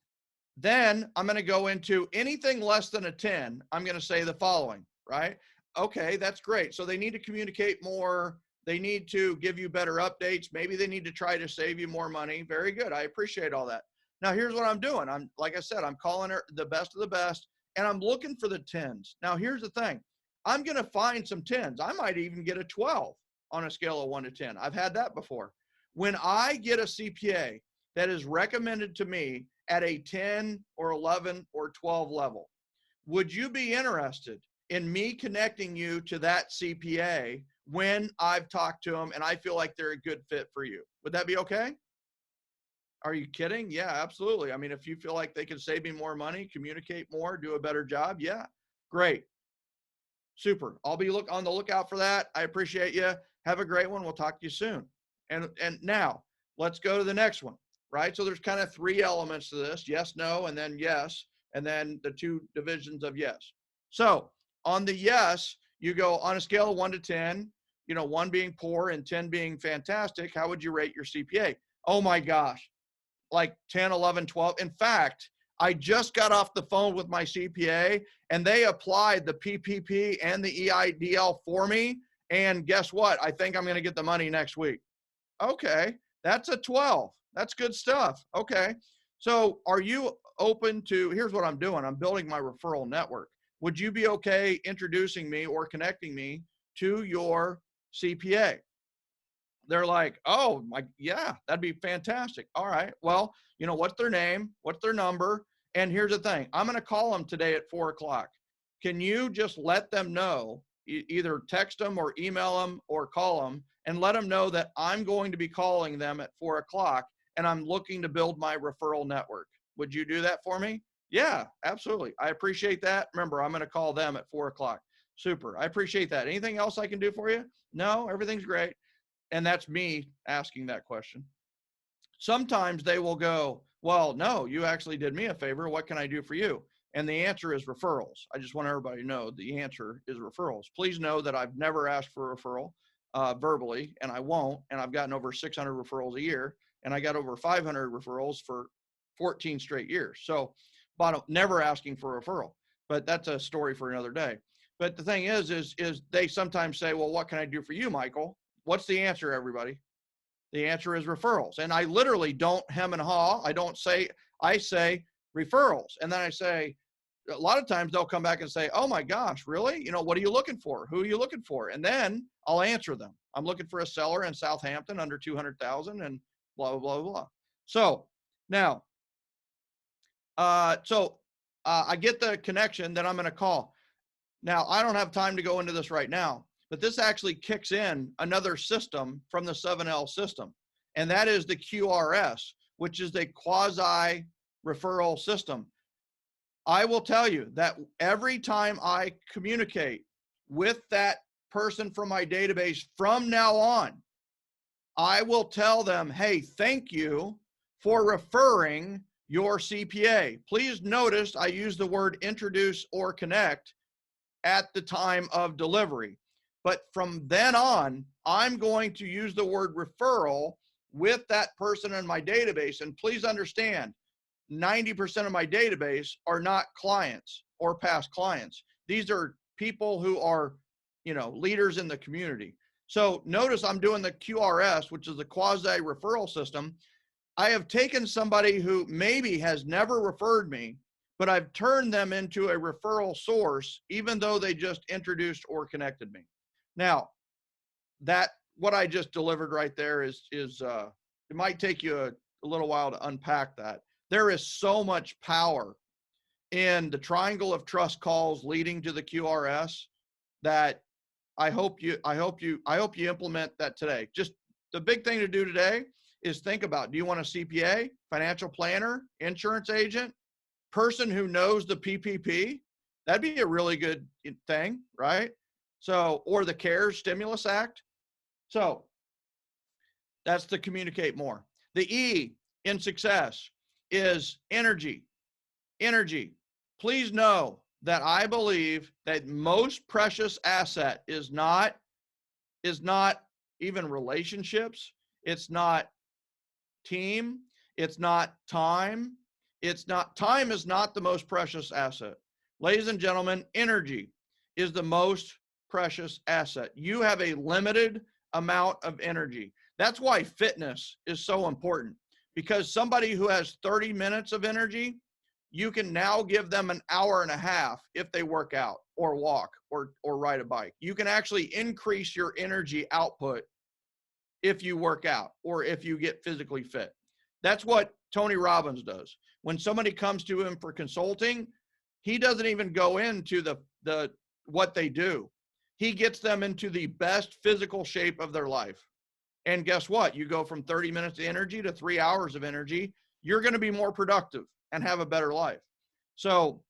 then I'm going to go into anything less than a 10. I'm going to say the following, right? Okay, that's great. So they need to communicate more. They need to give you better updates. Maybe they need to try to save you more money. Very good. I appreciate all that. Now, here's what I'm doing. Like I said, I'm calling her the best of the best, and I'm looking for the 10s. Now, here's the thing. I'm going to find some 10s. I might even get a 12 on a scale of 1 to 10. I've had that before. When I get a CPA that is recommended to me at a 10 or 11 or 12 level, would you be interested in me connecting you to that CPA when I've talked to them and I feel like they're a good fit for you? Would that be okay? Are you kidding? Yeah, absolutely. I mean, if you feel like they can save me more money, communicate more, do a better job, yeah, great. Super. I'll be on the lookout for that. I appreciate you. Have a great one. We'll talk to you soon. And now let's go to the next one, right? So there's kind of 3 elements to this: yes, no, and then yes, and then the 2 divisions of yes. So on the yes, you go on a scale of 1 to 10, 1 being poor and 10 being fantastic. How would you rate your CPA? Oh my gosh, like 10, 11, 12. In fact, I just got off the phone with my CPA and they applied the PPP and the EIDL for me. And guess what? I think I'm going to get the money next week. Okay, that's a 12. That's good stuff. Okay. So are you open to, here's what I'm doing. I'm building my referral network. Would you be okay introducing me or connecting me to your CPA? They're like, oh yeah, that'd be fantastic. All right. Well, what's their name? What's their number? And here's the thing. I'm going to call them today at 4:00. Can you just let them know, either text them or email them or call them and let them know that I'm going to be calling them at 4:00 and I'm looking to build my referral network. Would you do that for me? Yeah, absolutely. I appreciate that. Remember, I'm going to call them at 4:00. Super. I appreciate that. Anything else I can do for you? No, everything's great. And that's me asking that question. Sometimes they will go, well, no, you actually did me a favor. What can I do for you? And the answer is referrals. I just want everybody to know the answer is referrals. Please know that I've never asked for a referral verbally, and I won't. And I've gotten over 600 referrals a year, and I got over 500 referrals for 14 straight years. So never asking for a referral, but that's a story for another day. But the thing is they sometimes say, well, what can I do for you, Michael? What's the answer, everybody? The answer is referrals. And I literally don't hem and haw. I say referrals. And then I say, a lot of times they'll come back and say, oh my gosh, really? What are you looking for? Who are you looking for? And then I'll answer them. I'm looking for a seller in Southampton under 200,000 and blah, blah, blah, blah. So now, I get the connection that I'm going to call. Now, I don't have time to go into this right now, but this actually kicks in another system from the 7L system, and that is the QRS, which is the quasi referral system. I will tell you that every time I communicate with that person from my database from now on, I will tell them, hey, thank you for referring your CPA. Please notice I use the word introduce or connect at the time of delivery. But from then on, I'm going to use the word referral with that person in my database. And please understand, 90% of my database are not clients or past clients. These are people who are, leaders in the community. So notice I'm doing the QRS, which is the quasi referral system. I have taken somebody who maybe has never referred me, but I've turned them into a referral source, even though they just introduced or connected me. Now, what I just delivered right there is it might take you a little while to unpack that. There is so much power in the triangle of trust calls leading to the QRS that I hope you implement that today. Just the big thing to do today is think about, do you want a CPA, financial planner, insurance agent, person who knows the PPP? That'd be a really good thing, right? So, or the CARES Stimulus Act. So that's to communicate more. The E in success is energy. Energy. Please know that I believe that most precious asset is not even relationships. It's not team. It's not time. Time is not the most precious asset. Ladies and gentlemen, energy is the most precious asset. You have a limited amount of energy. That's why fitness is so important, because somebody who has 30 minutes of energy, you can now give them an hour and a half if they work out or walk or ride a bike. You can actually increase your energy output if you work out or if you get physically fit. That's what Tony Robbins does. When somebody comes to him for consulting, he doesn't even go into the what they do. He gets them into the best physical shape of their life. And guess what? You go from 30 minutes of energy to 3 hours of energy. You're going to be more productive and have a better life. So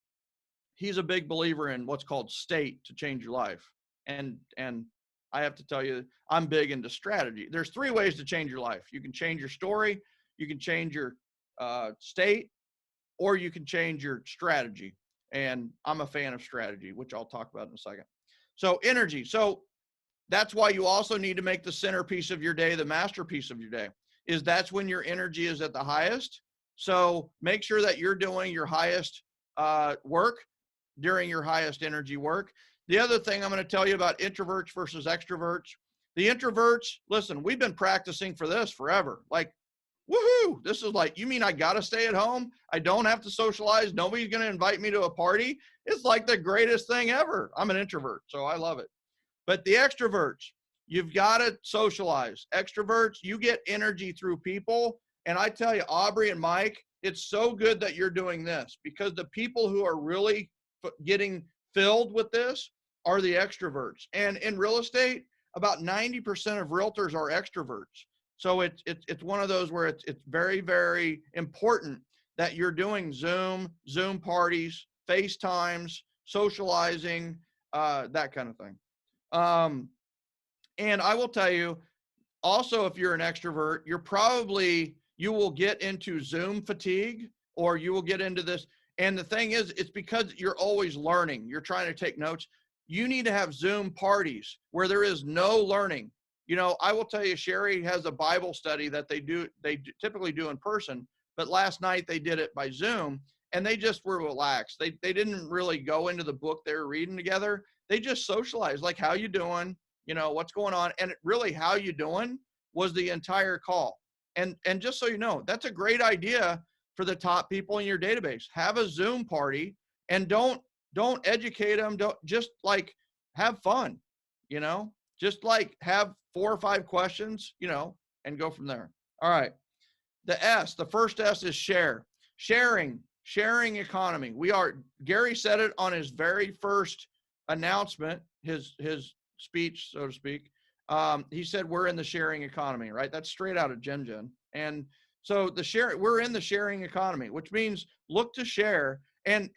he's a big believer in what's called state to change your life. And I have to tell you, I'm big into strategy. There's 3 ways to change your life. You can change your story, you can change your state, or you can change your strategy. And I'm a fan of strategy, which I'll talk about in a second. So energy. So that's why you also need to make the centerpiece of your day, the masterpiece of your day, is that's when your energy is at the highest. So make sure that you're doing your highest work during your highest energy work. The other thing I'm going to tell you about introverts versus extroverts. The introverts, listen, we've been practicing for this forever. Like, woohoo, this is like, you mean I got to stay at home? I don't have to socialize. Nobody's going to invite me to a party. It's like the greatest thing ever. I'm an introvert, so I love it. But the extroverts, you've got to socialize. Extroverts, you get energy through people. And I tell you, Aubrey and Mike, it's so good that you're doing this, because the people who are really getting filled with this are the extroverts. And in real estate, about 90% of realtors are extroverts. So it's one of those where it's very, very important that you're doing Zoom parties, FaceTimes, socializing, that kind of thing. And I will tell you also, if you're an extrovert, you will get into Zoom fatigue, or you will get into this. And the thing is, it's because you're always learning. You're trying to take notes. You need to have Zoom parties where there is no learning. You know, I will tell you, Sherry has a Bible study that they typically do in person, but last night they did it by Zoom, and they just were relaxed. They didn't really go into the book they were reading together. They just socialized, like, how you doing? You know, what's going on? And really, how you doing was the entire call. And just so you know, that's a great idea for the top people in your database. Have a Zoom party, and don't educate them. Don't just like have fun, you know, just like have 4 or 5 questions, you know, and go from there. All right. The first S is sharing economy. Gary said it on his very first announcement, his speech, so to speak. He said, we're in the sharing economy, right? That's straight out of Gen. And so we're in the sharing economy, which means look to share. And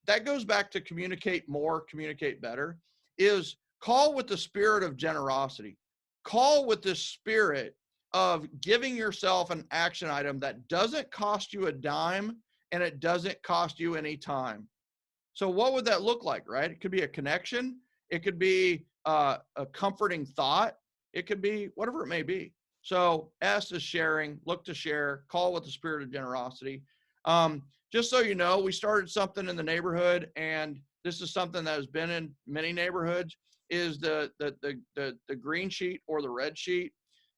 that goes back to communicate more, communicate better, is call with the spirit of generosity. Call with the spirit of giving yourself an action item that doesn't cost you a dime and it doesn't cost you any time. So what would that look like, right? It could be a connection. It could be a comforting thought. It could be whatever it may be. So S is sharing, look to share, call with the spirit of generosity. Just so you know, we started something in the neighborhood, and this is something that has been in many neighborhoods, is the green sheet or the red sheet,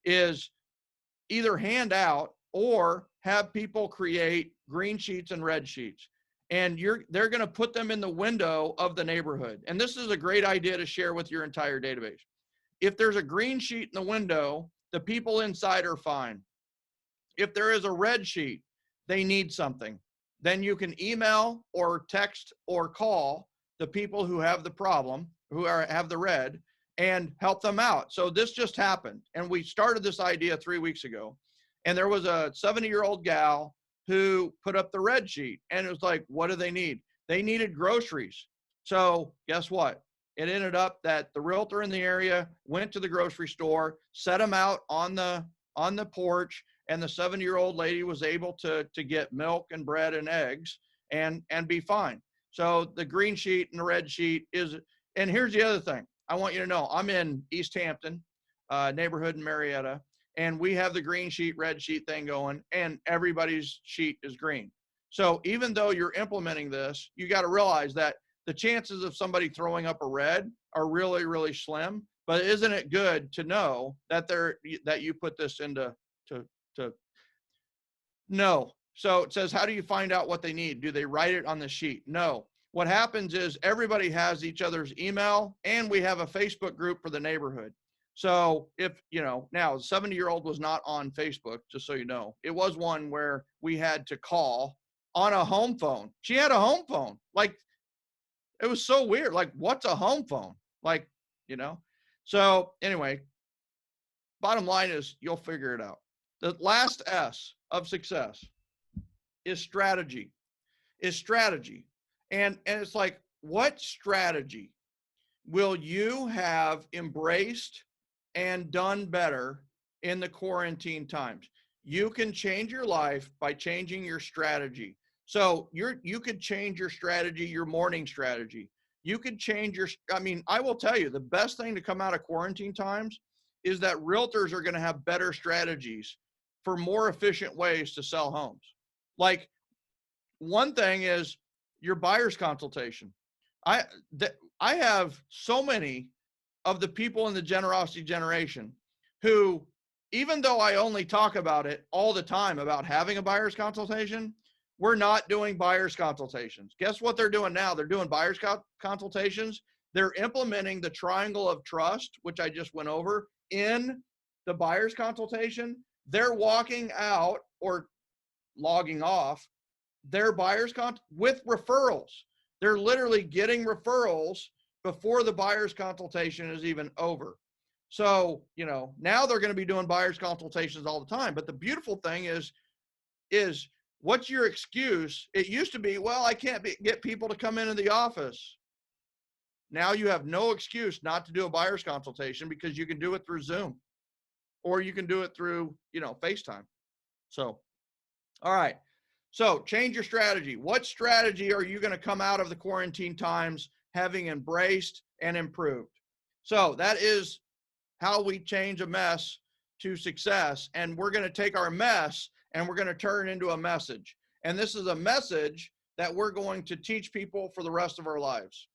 is either hand out or have people create green sheets and red sheets. And they're going to put them in the window of the neighborhood. And this is a great idea to share with your entire database. If there's a green sheet in the window, the people inside are fine. If there is a red sheet, they need something. Then you can email or text or call the people who have the problem, have the red, and help them out. So this just happened. And we started this idea 3 weeks ago. And there was a 70-year-old gal who put up the red sheet, and it was like, what do they need? They needed groceries. So guess what? it ended up that the realtor in the area went to the grocery store, set them out on the porch, and the 70-year-old lady was able to get milk and bread and eggs and be fine. So the green sheet and the red sheet is, and here's the other thing I want you to know. I'm in East Hampton, neighborhood in Marietta, and we have the green sheet, red sheet thing going, and everybody's sheet is green. So even though you're implementing this, you got to realize that the chances of somebody throwing up a red are really, really slim. But isn't it good to know that that you put this into to no. So it says, how do you find out what they need? Do they write it on the sheet? No. What happens is everybody has each other's email, and we have a Facebook group for the neighborhood. So if, now the 70-year-old was not on Facebook, just so you know. It was one where we had to call on a home phone. She had a home phone. Like, it was so weird. Like, what's a home phone? Like, So anyway, bottom line is you'll figure it out. The last S of success is strategy. And it's like, what strategy will you have embraced and done better in the quarantine times? You can change your life by changing your strategy. So you could change your strategy, your morning strategy. You could change I will tell you, the best thing to come out of quarantine times is that realtors are going to have better strategies for more efficient ways to sell homes. Like, one thing is your buyer's consultation. I have so many of the people in the generosity generation who, even though I only talk about it all the time about having a buyer's consultation, we're not doing buyer's consultations. Guess what they're doing now? They're doing buyer's consultations. They're implementing the triangle of trust, which I just went over, in the buyer's consultation. They're walking out or logging off their buyer's with referrals. They're literally getting referrals before the buyer's consultation is even over. So, now they're going to be doing buyer's consultations all the time. But the beautiful thing is what's your excuse? It used to be, well, I can't get people to come into the office. Now you have no excuse not to do a buyer's consultation, because you can do it through Zoom, or you can do it through, FaceTime. So, all right. So change your strategy. What strategy are you going to come out of the quarantine times having embraced and improved? So that is how we change a mess to success. And we're going to take our mess and we're going to turn it into a message. And this is a message that we're going to teach people for the rest of our lives.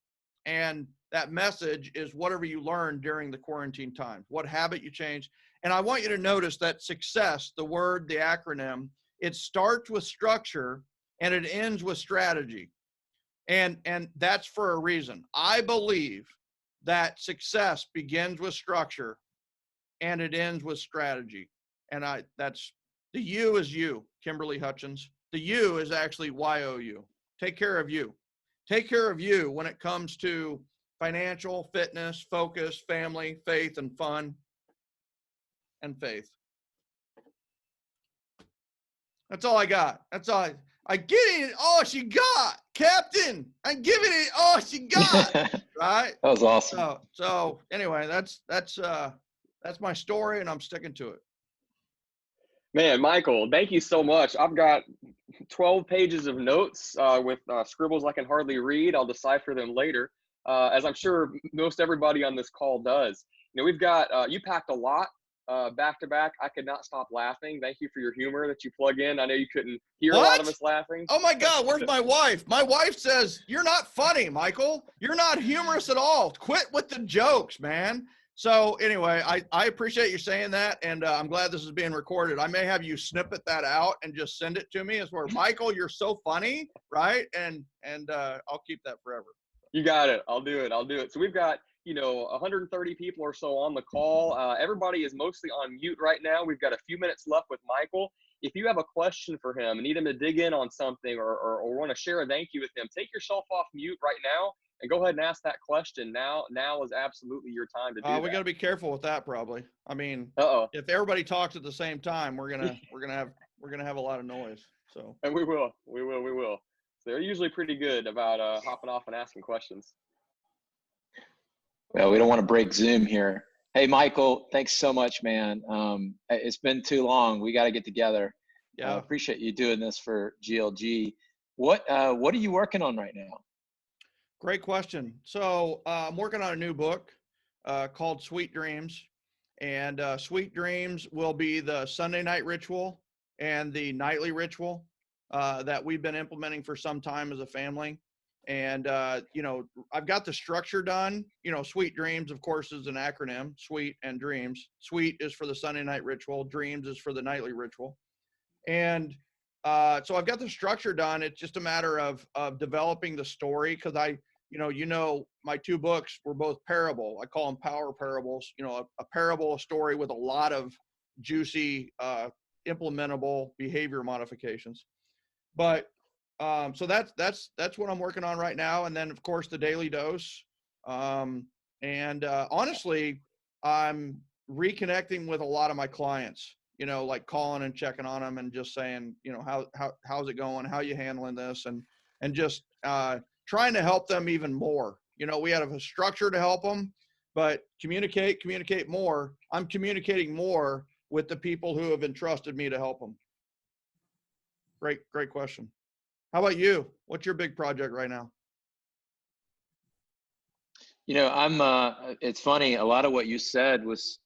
And that message is whatever you learned during the quarantine time, what habit you changed. And I want you to notice that success, the word, the acronym, it starts with structure and it ends with strategy. And that's for a reason. I believe that success begins with structure and it ends with strategy. And that's the U is you, Kimberly Hutchins. The U is actually YOU. Take care of you. Take care of you when it comes to financial, fitness, focus, family, faith, and fun, and faith. That's all I got. That's all I get it. Oh, she got Captain. I'm giving it. Oh, she got right. That was awesome. So anyway, that's my story, and I'm sticking to it. Man, Michael, thank you so much. I've got 12 pages of notes with scribbles I can hardly read. I'll decipher them later, as I'm sure most everybody on this call does. We've got you packed a lot. Back to back. I could not stop laughing. Thank you for your humor that you plug in. I know you couldn't hear a lot of us laughing. Oh my God, where's my wife? My wife says, you're not funny, Michael. You're not humorous at all. Quit with the jokes, man. So anyway, I appreciate you saying that, and I'm glad this is being recorded. I may have you snippet that out and just send it to me as where, Michael, you're so funny, right? And I'll keep that forever. You got it. I'll do it. So we've got 130 people or so on the call. Everybody is mostly on mute right now. We've got a few minutes left with Michael. If you have a question for him and need him to dig in on something or want to share a thank you with him, take yourself off mute right now and go ahead and ask that question. Now is absolutely your time to do that. We got to be careful with that, probably. I mean, if everybody talks at the same time, we're gonna have a lot of noise. So. And we will. So they're usually pretty good about hopping off and asking questions. Well, we don't want to break Zoom here. Hey, Michael, thanks so much, man. It's been too long. We got to get together. Yeah. Appreciate you doing this for GLG. What are you working on right now? Great question. So I'm working on a new book called Sweet Dreams. And Sweet Dreams will be the Sunday night ritual and the nightly ritual that we've been implementing for some time as a family. And, I've got the structure done. Sweet Dreams, of course, is an acronym, Sweet and Dreams. Sweet is for the Sunday night ritual. Dreams is for the nightly ritual. And so I've got the structure done. It's just a matter of developing the story, because my two books were both parable. I call them power parables. A parable, a story with a lot of juicy, implementable behavior modifications. But so that's what I'm working on right now. And then of course the daily dose. Honestly, I'm reconnecting with a lot of my clients. Like calling and checking on them and just saying, how's it going? How you handling this? And just trying to help them even more. We have a structure to help them, but communicate more. I'm communicating more with the people who have entrusted me to help them. Great question. How about you? What's your big project right now? It's funny. A lot of what you said was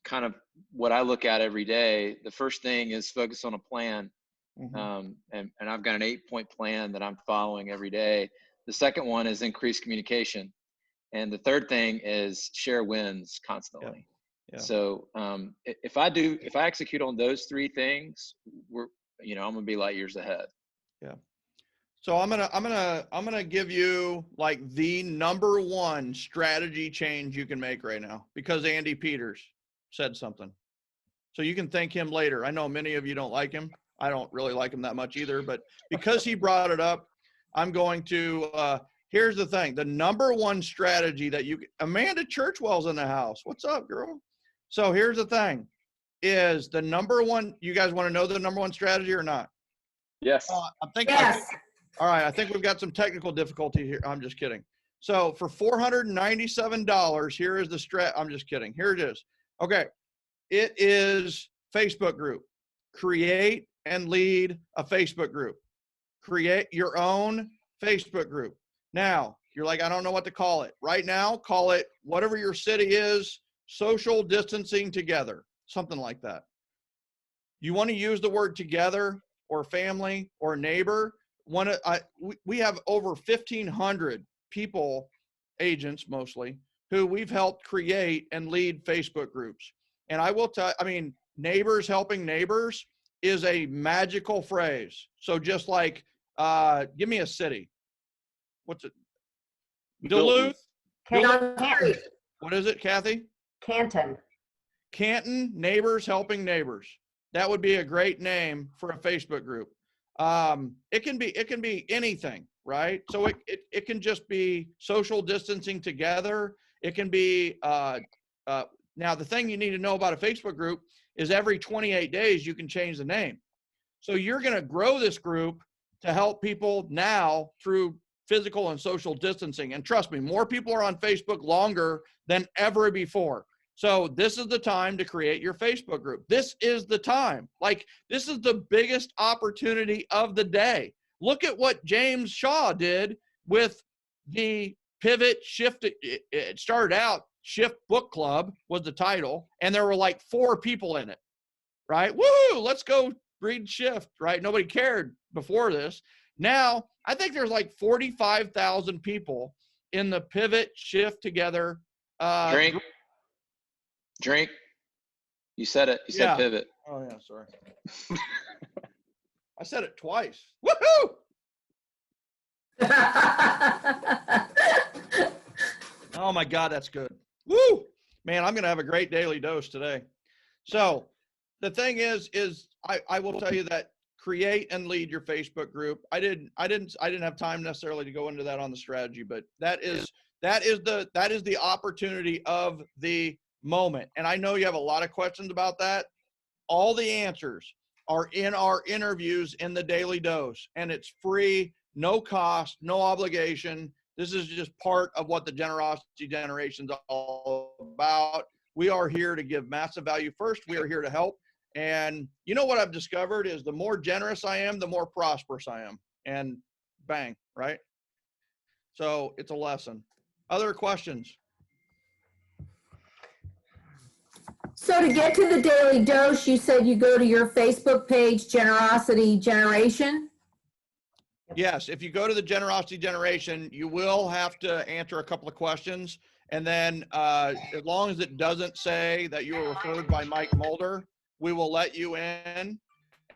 kind of what I look at every day. The first thing is focus on a plan. Mm-hmm. And I've got an 8-point plan that I'm following every day. The second one is increase communication. And the third thing is share wins constantly. Yeah. So if I execute on those 3 things, I'm gonna be light years ahead. Yeah. So I'm gonna give you like the number one strategy change you can make right now, because Andy Peters said something. So you can thank him later. I know many of you don't like him. I don't really like him that much either, but because he brought it up, I'm going to, here's the thing. The number one strategy that Amanda Churchwell's in the house. What's up, girl? So here's the thing is the number one, you guys want to know the number one strategy or not? Yes. I'm thinking. Yes. All right. I think we've got some technical difficulty here. I'm just kidding. So for $497, here is the strat. I'm just kidding. Here it is. Okay. It is Facebook group. Create and lead a Facebook group. Create your own Facebook group. Now, you're like, I don't know what to call it. Right now, call it whatever your city is, social distancing together, something like that. You want to use the word together or family or neighbor. We have over 1,500 people, agents mostly, who we've helped create and lead Facebook groups. And I will tell, neighbors helping neighbors is a magical phrase. So just like, give me a city. What's it? Duluth. Canton. What is it, Kathy? Canton. Canton, neighbors helping neighbors. That would be a great name for a Facebook group. It can be anything, right? So it can just be social distancing together. It can be, now the thing you need to know about a Facebook group is every 28 days you can change the name. So you're going to grow this group to help people now through physical and social distancing. And trust me, more people are on Facebook longer than ever before. So this is the time to create your Facebook group. This is the time. Like, this is the biggest opportunity of the day. Look at what James Shaw did with the Pivot Shift. It started out, Shift Book Club was the title, and there were like 4 people in it, right? Woo, let's go read Shift, right? Nobody cared before this. Now, I think there's like 45,000 people in the Pivot Shift Together. Drink. You said it. You said pivot. Oh, yeah, sorry. I said it twice. Woohoo! Oh, my God, that's good. Woo! Man, I'm going to have a great daily dose today. So the thing is I will tell you that create and lead your Facebook group. I didn't have time necessarily to go into that on the strategy, but that is the opportunity of the moment. And I know you have a lot of questions about that. All the answers are in our interviews in the daily dose, and it's free, no cost, no obligation. This is just part of what the generosity generation is all about. We are here to give massive value first. We are here to help. And you know what I've discovered is the more generous I am, the more prosperous I am. And bang, right? So it's a lesson. Other questions? So to get to the daily dose, you said you go to your Facebook page, Generosity Generation? Yes, if you go to the Generosity Generation, you will have to answer a couple of questions. And then as long as it doesn't say that you were referred by Mike Mulder, we will let you in.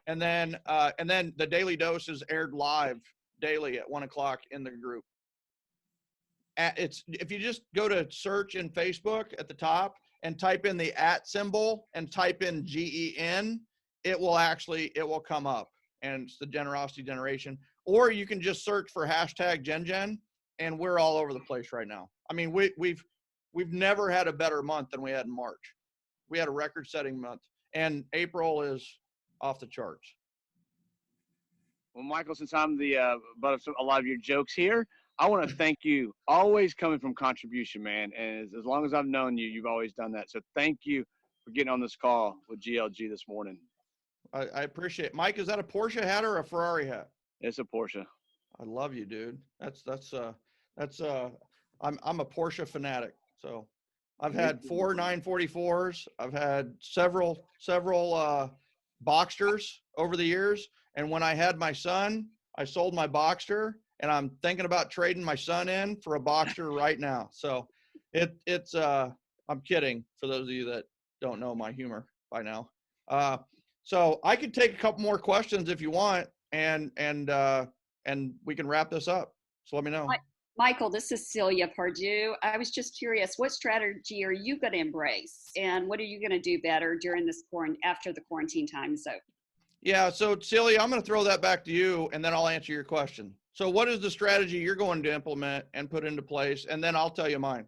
And then the daily dose is aired live daily at 1 o'clock in the group. If you just go to search in Facebook at the top and type in the @ symbol and type in GEN, it will come up, and it's the Generosity Generation. Or you can just search for #GenGen, and we're all over the place right now. I mean, we've never had a better month than we had in March. We had a record-setting month, and April is off the charts. Well, Michael, since I'm the butt of a lot of your jokes here, I want to thank you. Always coming from contribution, man. And as long as I've known you, you've always done that. So thank you for getting on this call with GLG this morning. I appreciate it. Mike, is that a Porsche hat or a Ferrari hat? It's a Porsche. I love you, dude. I'm a Porsche fanatic. So I've had 4 944s. I've had several Boxsters over the years. And when I had my son, I sold my Boxster, and I'm thinking about trading my son in for a Boxster right now. So I'm kidding for those of you that don't know my humor by now. So I could take a couple more questions if you want, and we can wrap this up. So let me know. Michael, this is Celia Pardue. I was just curious, what strategy are you going to embrace, and what are you going to do better during this after the quarantine time is over? Yeah, so Celia, I'm going to throw that back to you, and then I'll answer your question. So what is the strategy you're going to implement and put into place? And then I'll tell you mine.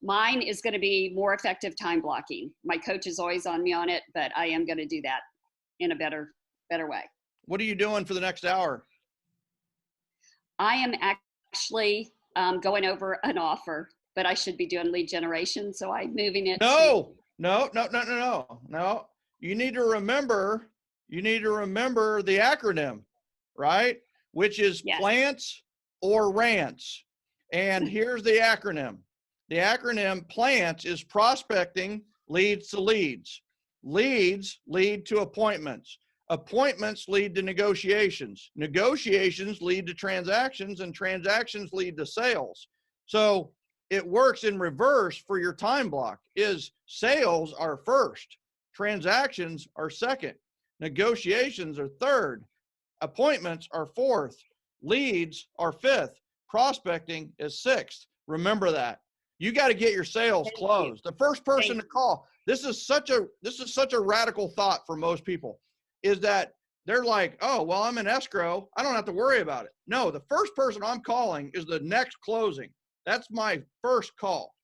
Mine is going to be more effective time blocking. My coach is always on me on it, but I am going to do that in a better way. What are you doing for the next hour? I am actually going over an offer, but I should be doing lead generation, so I'm moving it. No. You need to remember the acronym, right? Which is Yes. plants or rants. And here's the acronym. The acronym plants is prospecting leads to leads. Leads lead to appointments. Appointments lead to negotiations. Negotiations lead to transactions, and transactions lead to sales. So it works in reverse for your time block. Is sales are first, transactions are second, negotiations are third, appointments are fourth, leads are fifth, prospecting is sixth. Remember that. You got to get your sales closed. The first person to call. This is such a radical thought for most people, is that they're like, oh, well, I'm in escrow, I don't have to worry about it. No, the first person I'm calling is the next closing. That's my first call.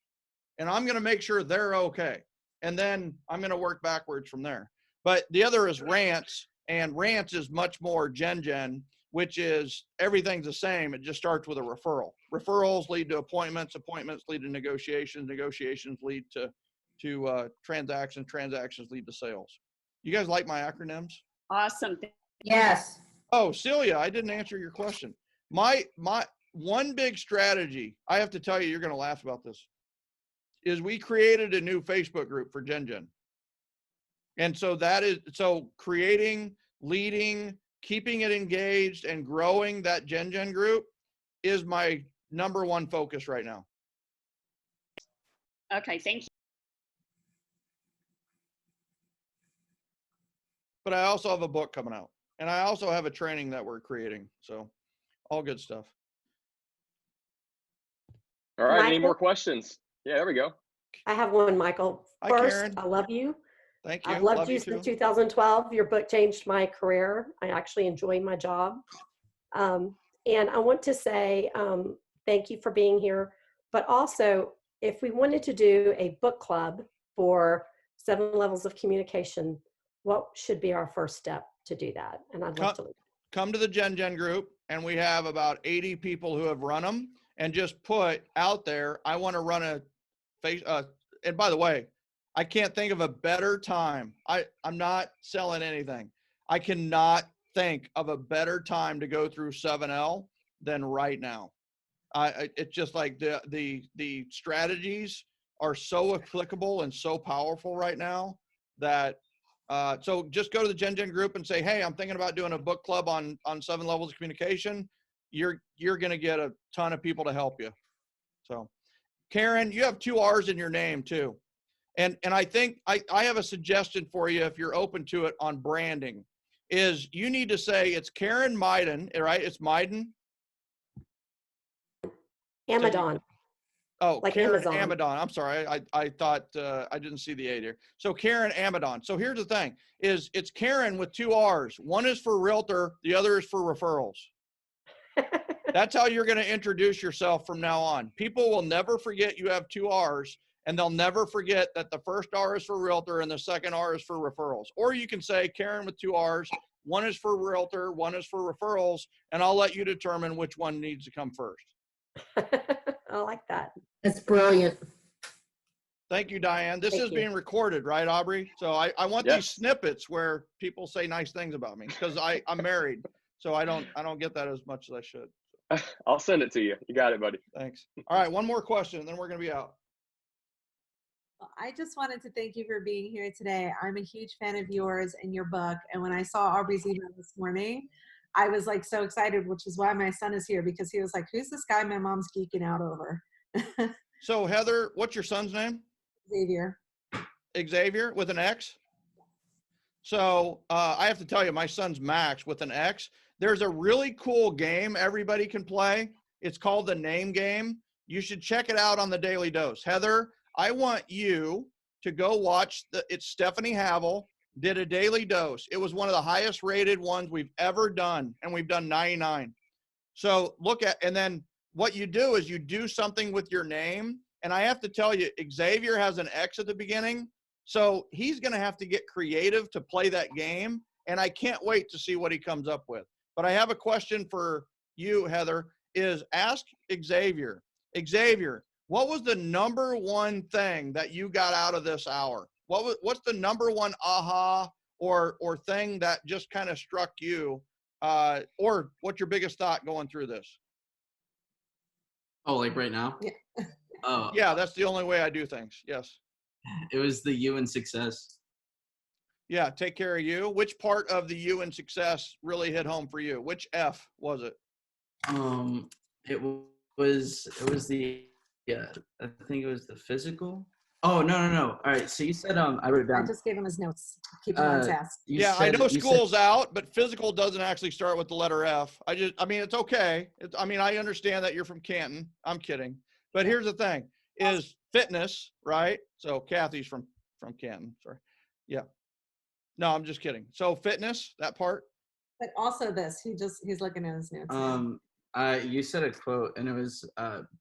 And I'm going to make sure they're okay. And then I'm going to work backwards from there. But the other is rants, and rants is much more gen, which is everything's the same. It just starts with a referral. Referrals lead to appointments. Appointments lead to negotiations. Negotiations lead to transactions. Transactions lead to sales. You guys like my acronyms? Awesome. Yes. Oh, Celia, I didn't answer your question. My one big strategy, I have to tell you, you're going to laugh about this, is we created a new Facebook group for Gen. And so creating, leading, keeping it engaged, and growing that Gen group is my number one focus right now. Okay, thank you. But I also have a book coming out, and I also have a training that we're creating. So all good stuff. All right, any Michael? more questions? Yeah, there we go. I have one, Michael. Hi, First, Karen. I love you. Thank you. I've loved Love you you too. since 2012. Your book changed my career. I actually enjoy my job. And I want to say thank you for being here. But also, if we wanted to do a book club for 7 levels of communication, what should be our first step to do that? And I'd love to. Come to the Gen group, and we have about 80 people who have run them. and just put out there, I want to run a face. And by the way, I can't think of a better time. I'm not selling anything. I cannot think of a better time to go through 7L than right now. It's just like the strategies are so applicable and so powerful right now that so just go to the Gen group and say, hey, I'm thinking about doing a book club on 7 levels of communication. You're going to get a ton of people to help you. So Karen, you have 2 R's in your name too. And I think I have a suggestion for you, if you're open to it, on branding, is you need to say it's Karen Meiden, right? It's Meiden. Amadon. Oh, like Karen Amazon. Amadon. I'm sorry. I thought I didn't see the A there. So Karen Amadon. So here's the thing: is it's Karen with 2 R's. One is for realtor, the other is for referrals. That's how you're going to introduce yourself from now on. People will never forget you have 2 R's, and they'll never forget that the first R is for realtor and the second R is for referrals. Or you can say Karen with 2 R's. One is for realtor, one is for referrals, and I'll let you determine which one needs to come first. I like that. That's brilliant. Thank you, Diane. This Thank is you. being recorded, right, Aubrey? So I want Yes. these snippets where people say nice things about me, because I'm married, so I don't get that as much as I should. I'll send it to you. You got it, buddy. Thanks. All right, one more question, and then we're going to be out. I just wanted to thank you for being here today. I'm a huge fan of yours and your book. And when I saw Aubrey's email this morning, I was like so excited, which is why my son is here, because he was like, who's this guy my mom's geeking out over? So Heather, what's your son's name? Xavier. Xavier with an X? So I have to tell you, my son's Max with an X. There's a really cool game everybody can play. It's called the Name Game. You should check it out on the Daily Dose. Heather, I want you to go watch it's Stephanie Havel did a Daily Dose. It was one of the highest rated ones we've ever done, and we've done 99. So look at, and then what you do is you do something with your name. And I have to tell you, Xavier has an X at the beginning. So he's going to have to get creative to play that game. And I can't wait to see what he comes up with. But I have a question for you, Heather, is ask Xavier. Xavier, what was the number one thing that you got out of this hour? What's the number one aha or thing that just kind of struck you? Or what's your biggest thought going through this? Oh, like right now? Yeah. Oh, Yeah, that's the only way I do things. Yes. it was the U in success. Yeah, take care of you. Which part of the U in success really hit home for you? Which F was it? It was the, yeah, I think it was the physical. Oh, no. All right. So you said, I wrote it I down. just gave him his notes. Keep him on task. Yeah, I know school's out, but physical doesn't actually start with the letter F. I mean, it's okay. I understand that you're from Canton. I'm kidding. But here's the thing, is fitness, right? So Kathy's from Canton, sorry. Yeah. No, I'm just kidding. So fitness, that part. But also this, he's looking at his notes. You said a quote, and it was,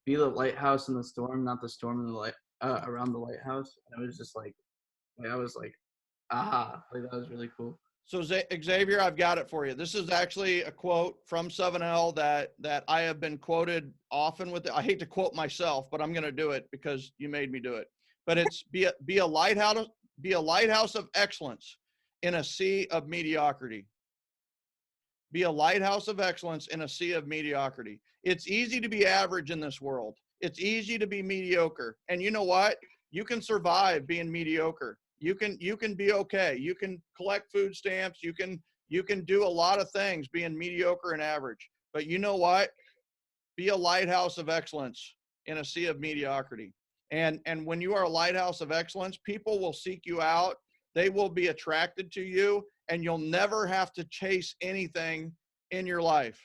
be the lighthouse in the storm, not the storm in the light, around the lighthouse. And it was just like I was like, aha, like that was really cool. So Xavier, I've got it for you. This is actually a quote from 7L that I have been quoted often with. I hate to quote myself, but I'm going to do it because you made me do it. But it's be a lighthouse of excellence in a sea of mediocrity. Be a lighthouse of excellence in a sea of mediocrity. It's easy to be average in this world. It's easy to be mediocre. And you know what? You can survive being mediocre. You can be okay. You can collect food stamps. You can do a lot of things being mediocre and average. But you know what? Be a lighthouse of excellence in a sea of mediocrity. And when you are a lighthouse of excellence, people will seek you out. They will be attracted to you, and you'll never have to chase anything in your life.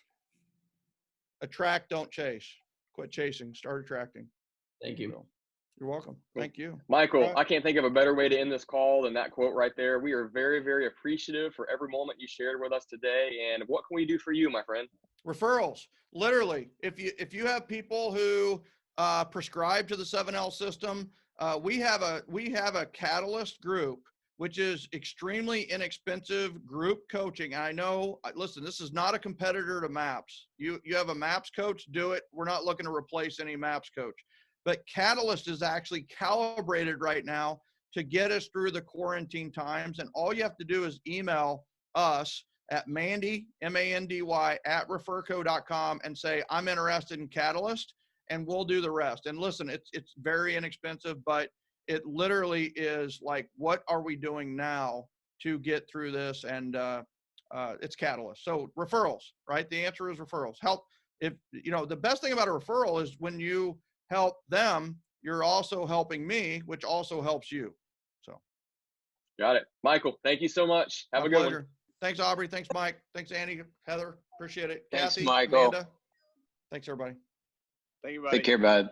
Attract, don't chase. Quit chasing, start attracting. Thank you. So, you're welcome. Thank you. Michael, Right. I can't think of a better way to end this call than that quote right there. We are very, very appreciative for every moment you shared with us today. And what can we do for you, my friend? Referrals. Literally, if you have people who prescribe to the 7L system, we have a catalyst group which is extremely inexpensive group coaching. I know, listen, this is not a competitor to MAPS. You have a MAPS coach, do it. We're not looking to replace any MAPS coach. But Catalyst is actually calibrated right now to get us through the quarantine times. And all you have to do is email us at Mandy, M-A-N-D-Y, @referco.com and say, I'm interested in Catalyst, and we'll do the rest. And listen, it's very inexpensive, but it literally is like, what are we doing now to get through this? And it's Catalyst. So referrals, right? The answer is referrals. Help. If you know, the best thing about a referral is when you help them, you're also helping me, which also helps you. So. Got it. Michael, thank you so much. Have a good one. Thanks, Aubrey. Thanks, Mike. Thanks, Andy, Heather. Appreciate it. Thanks, Kathy, Michael. Amanda. Thanks, everybody. Thank you, buddy. Take care, bud.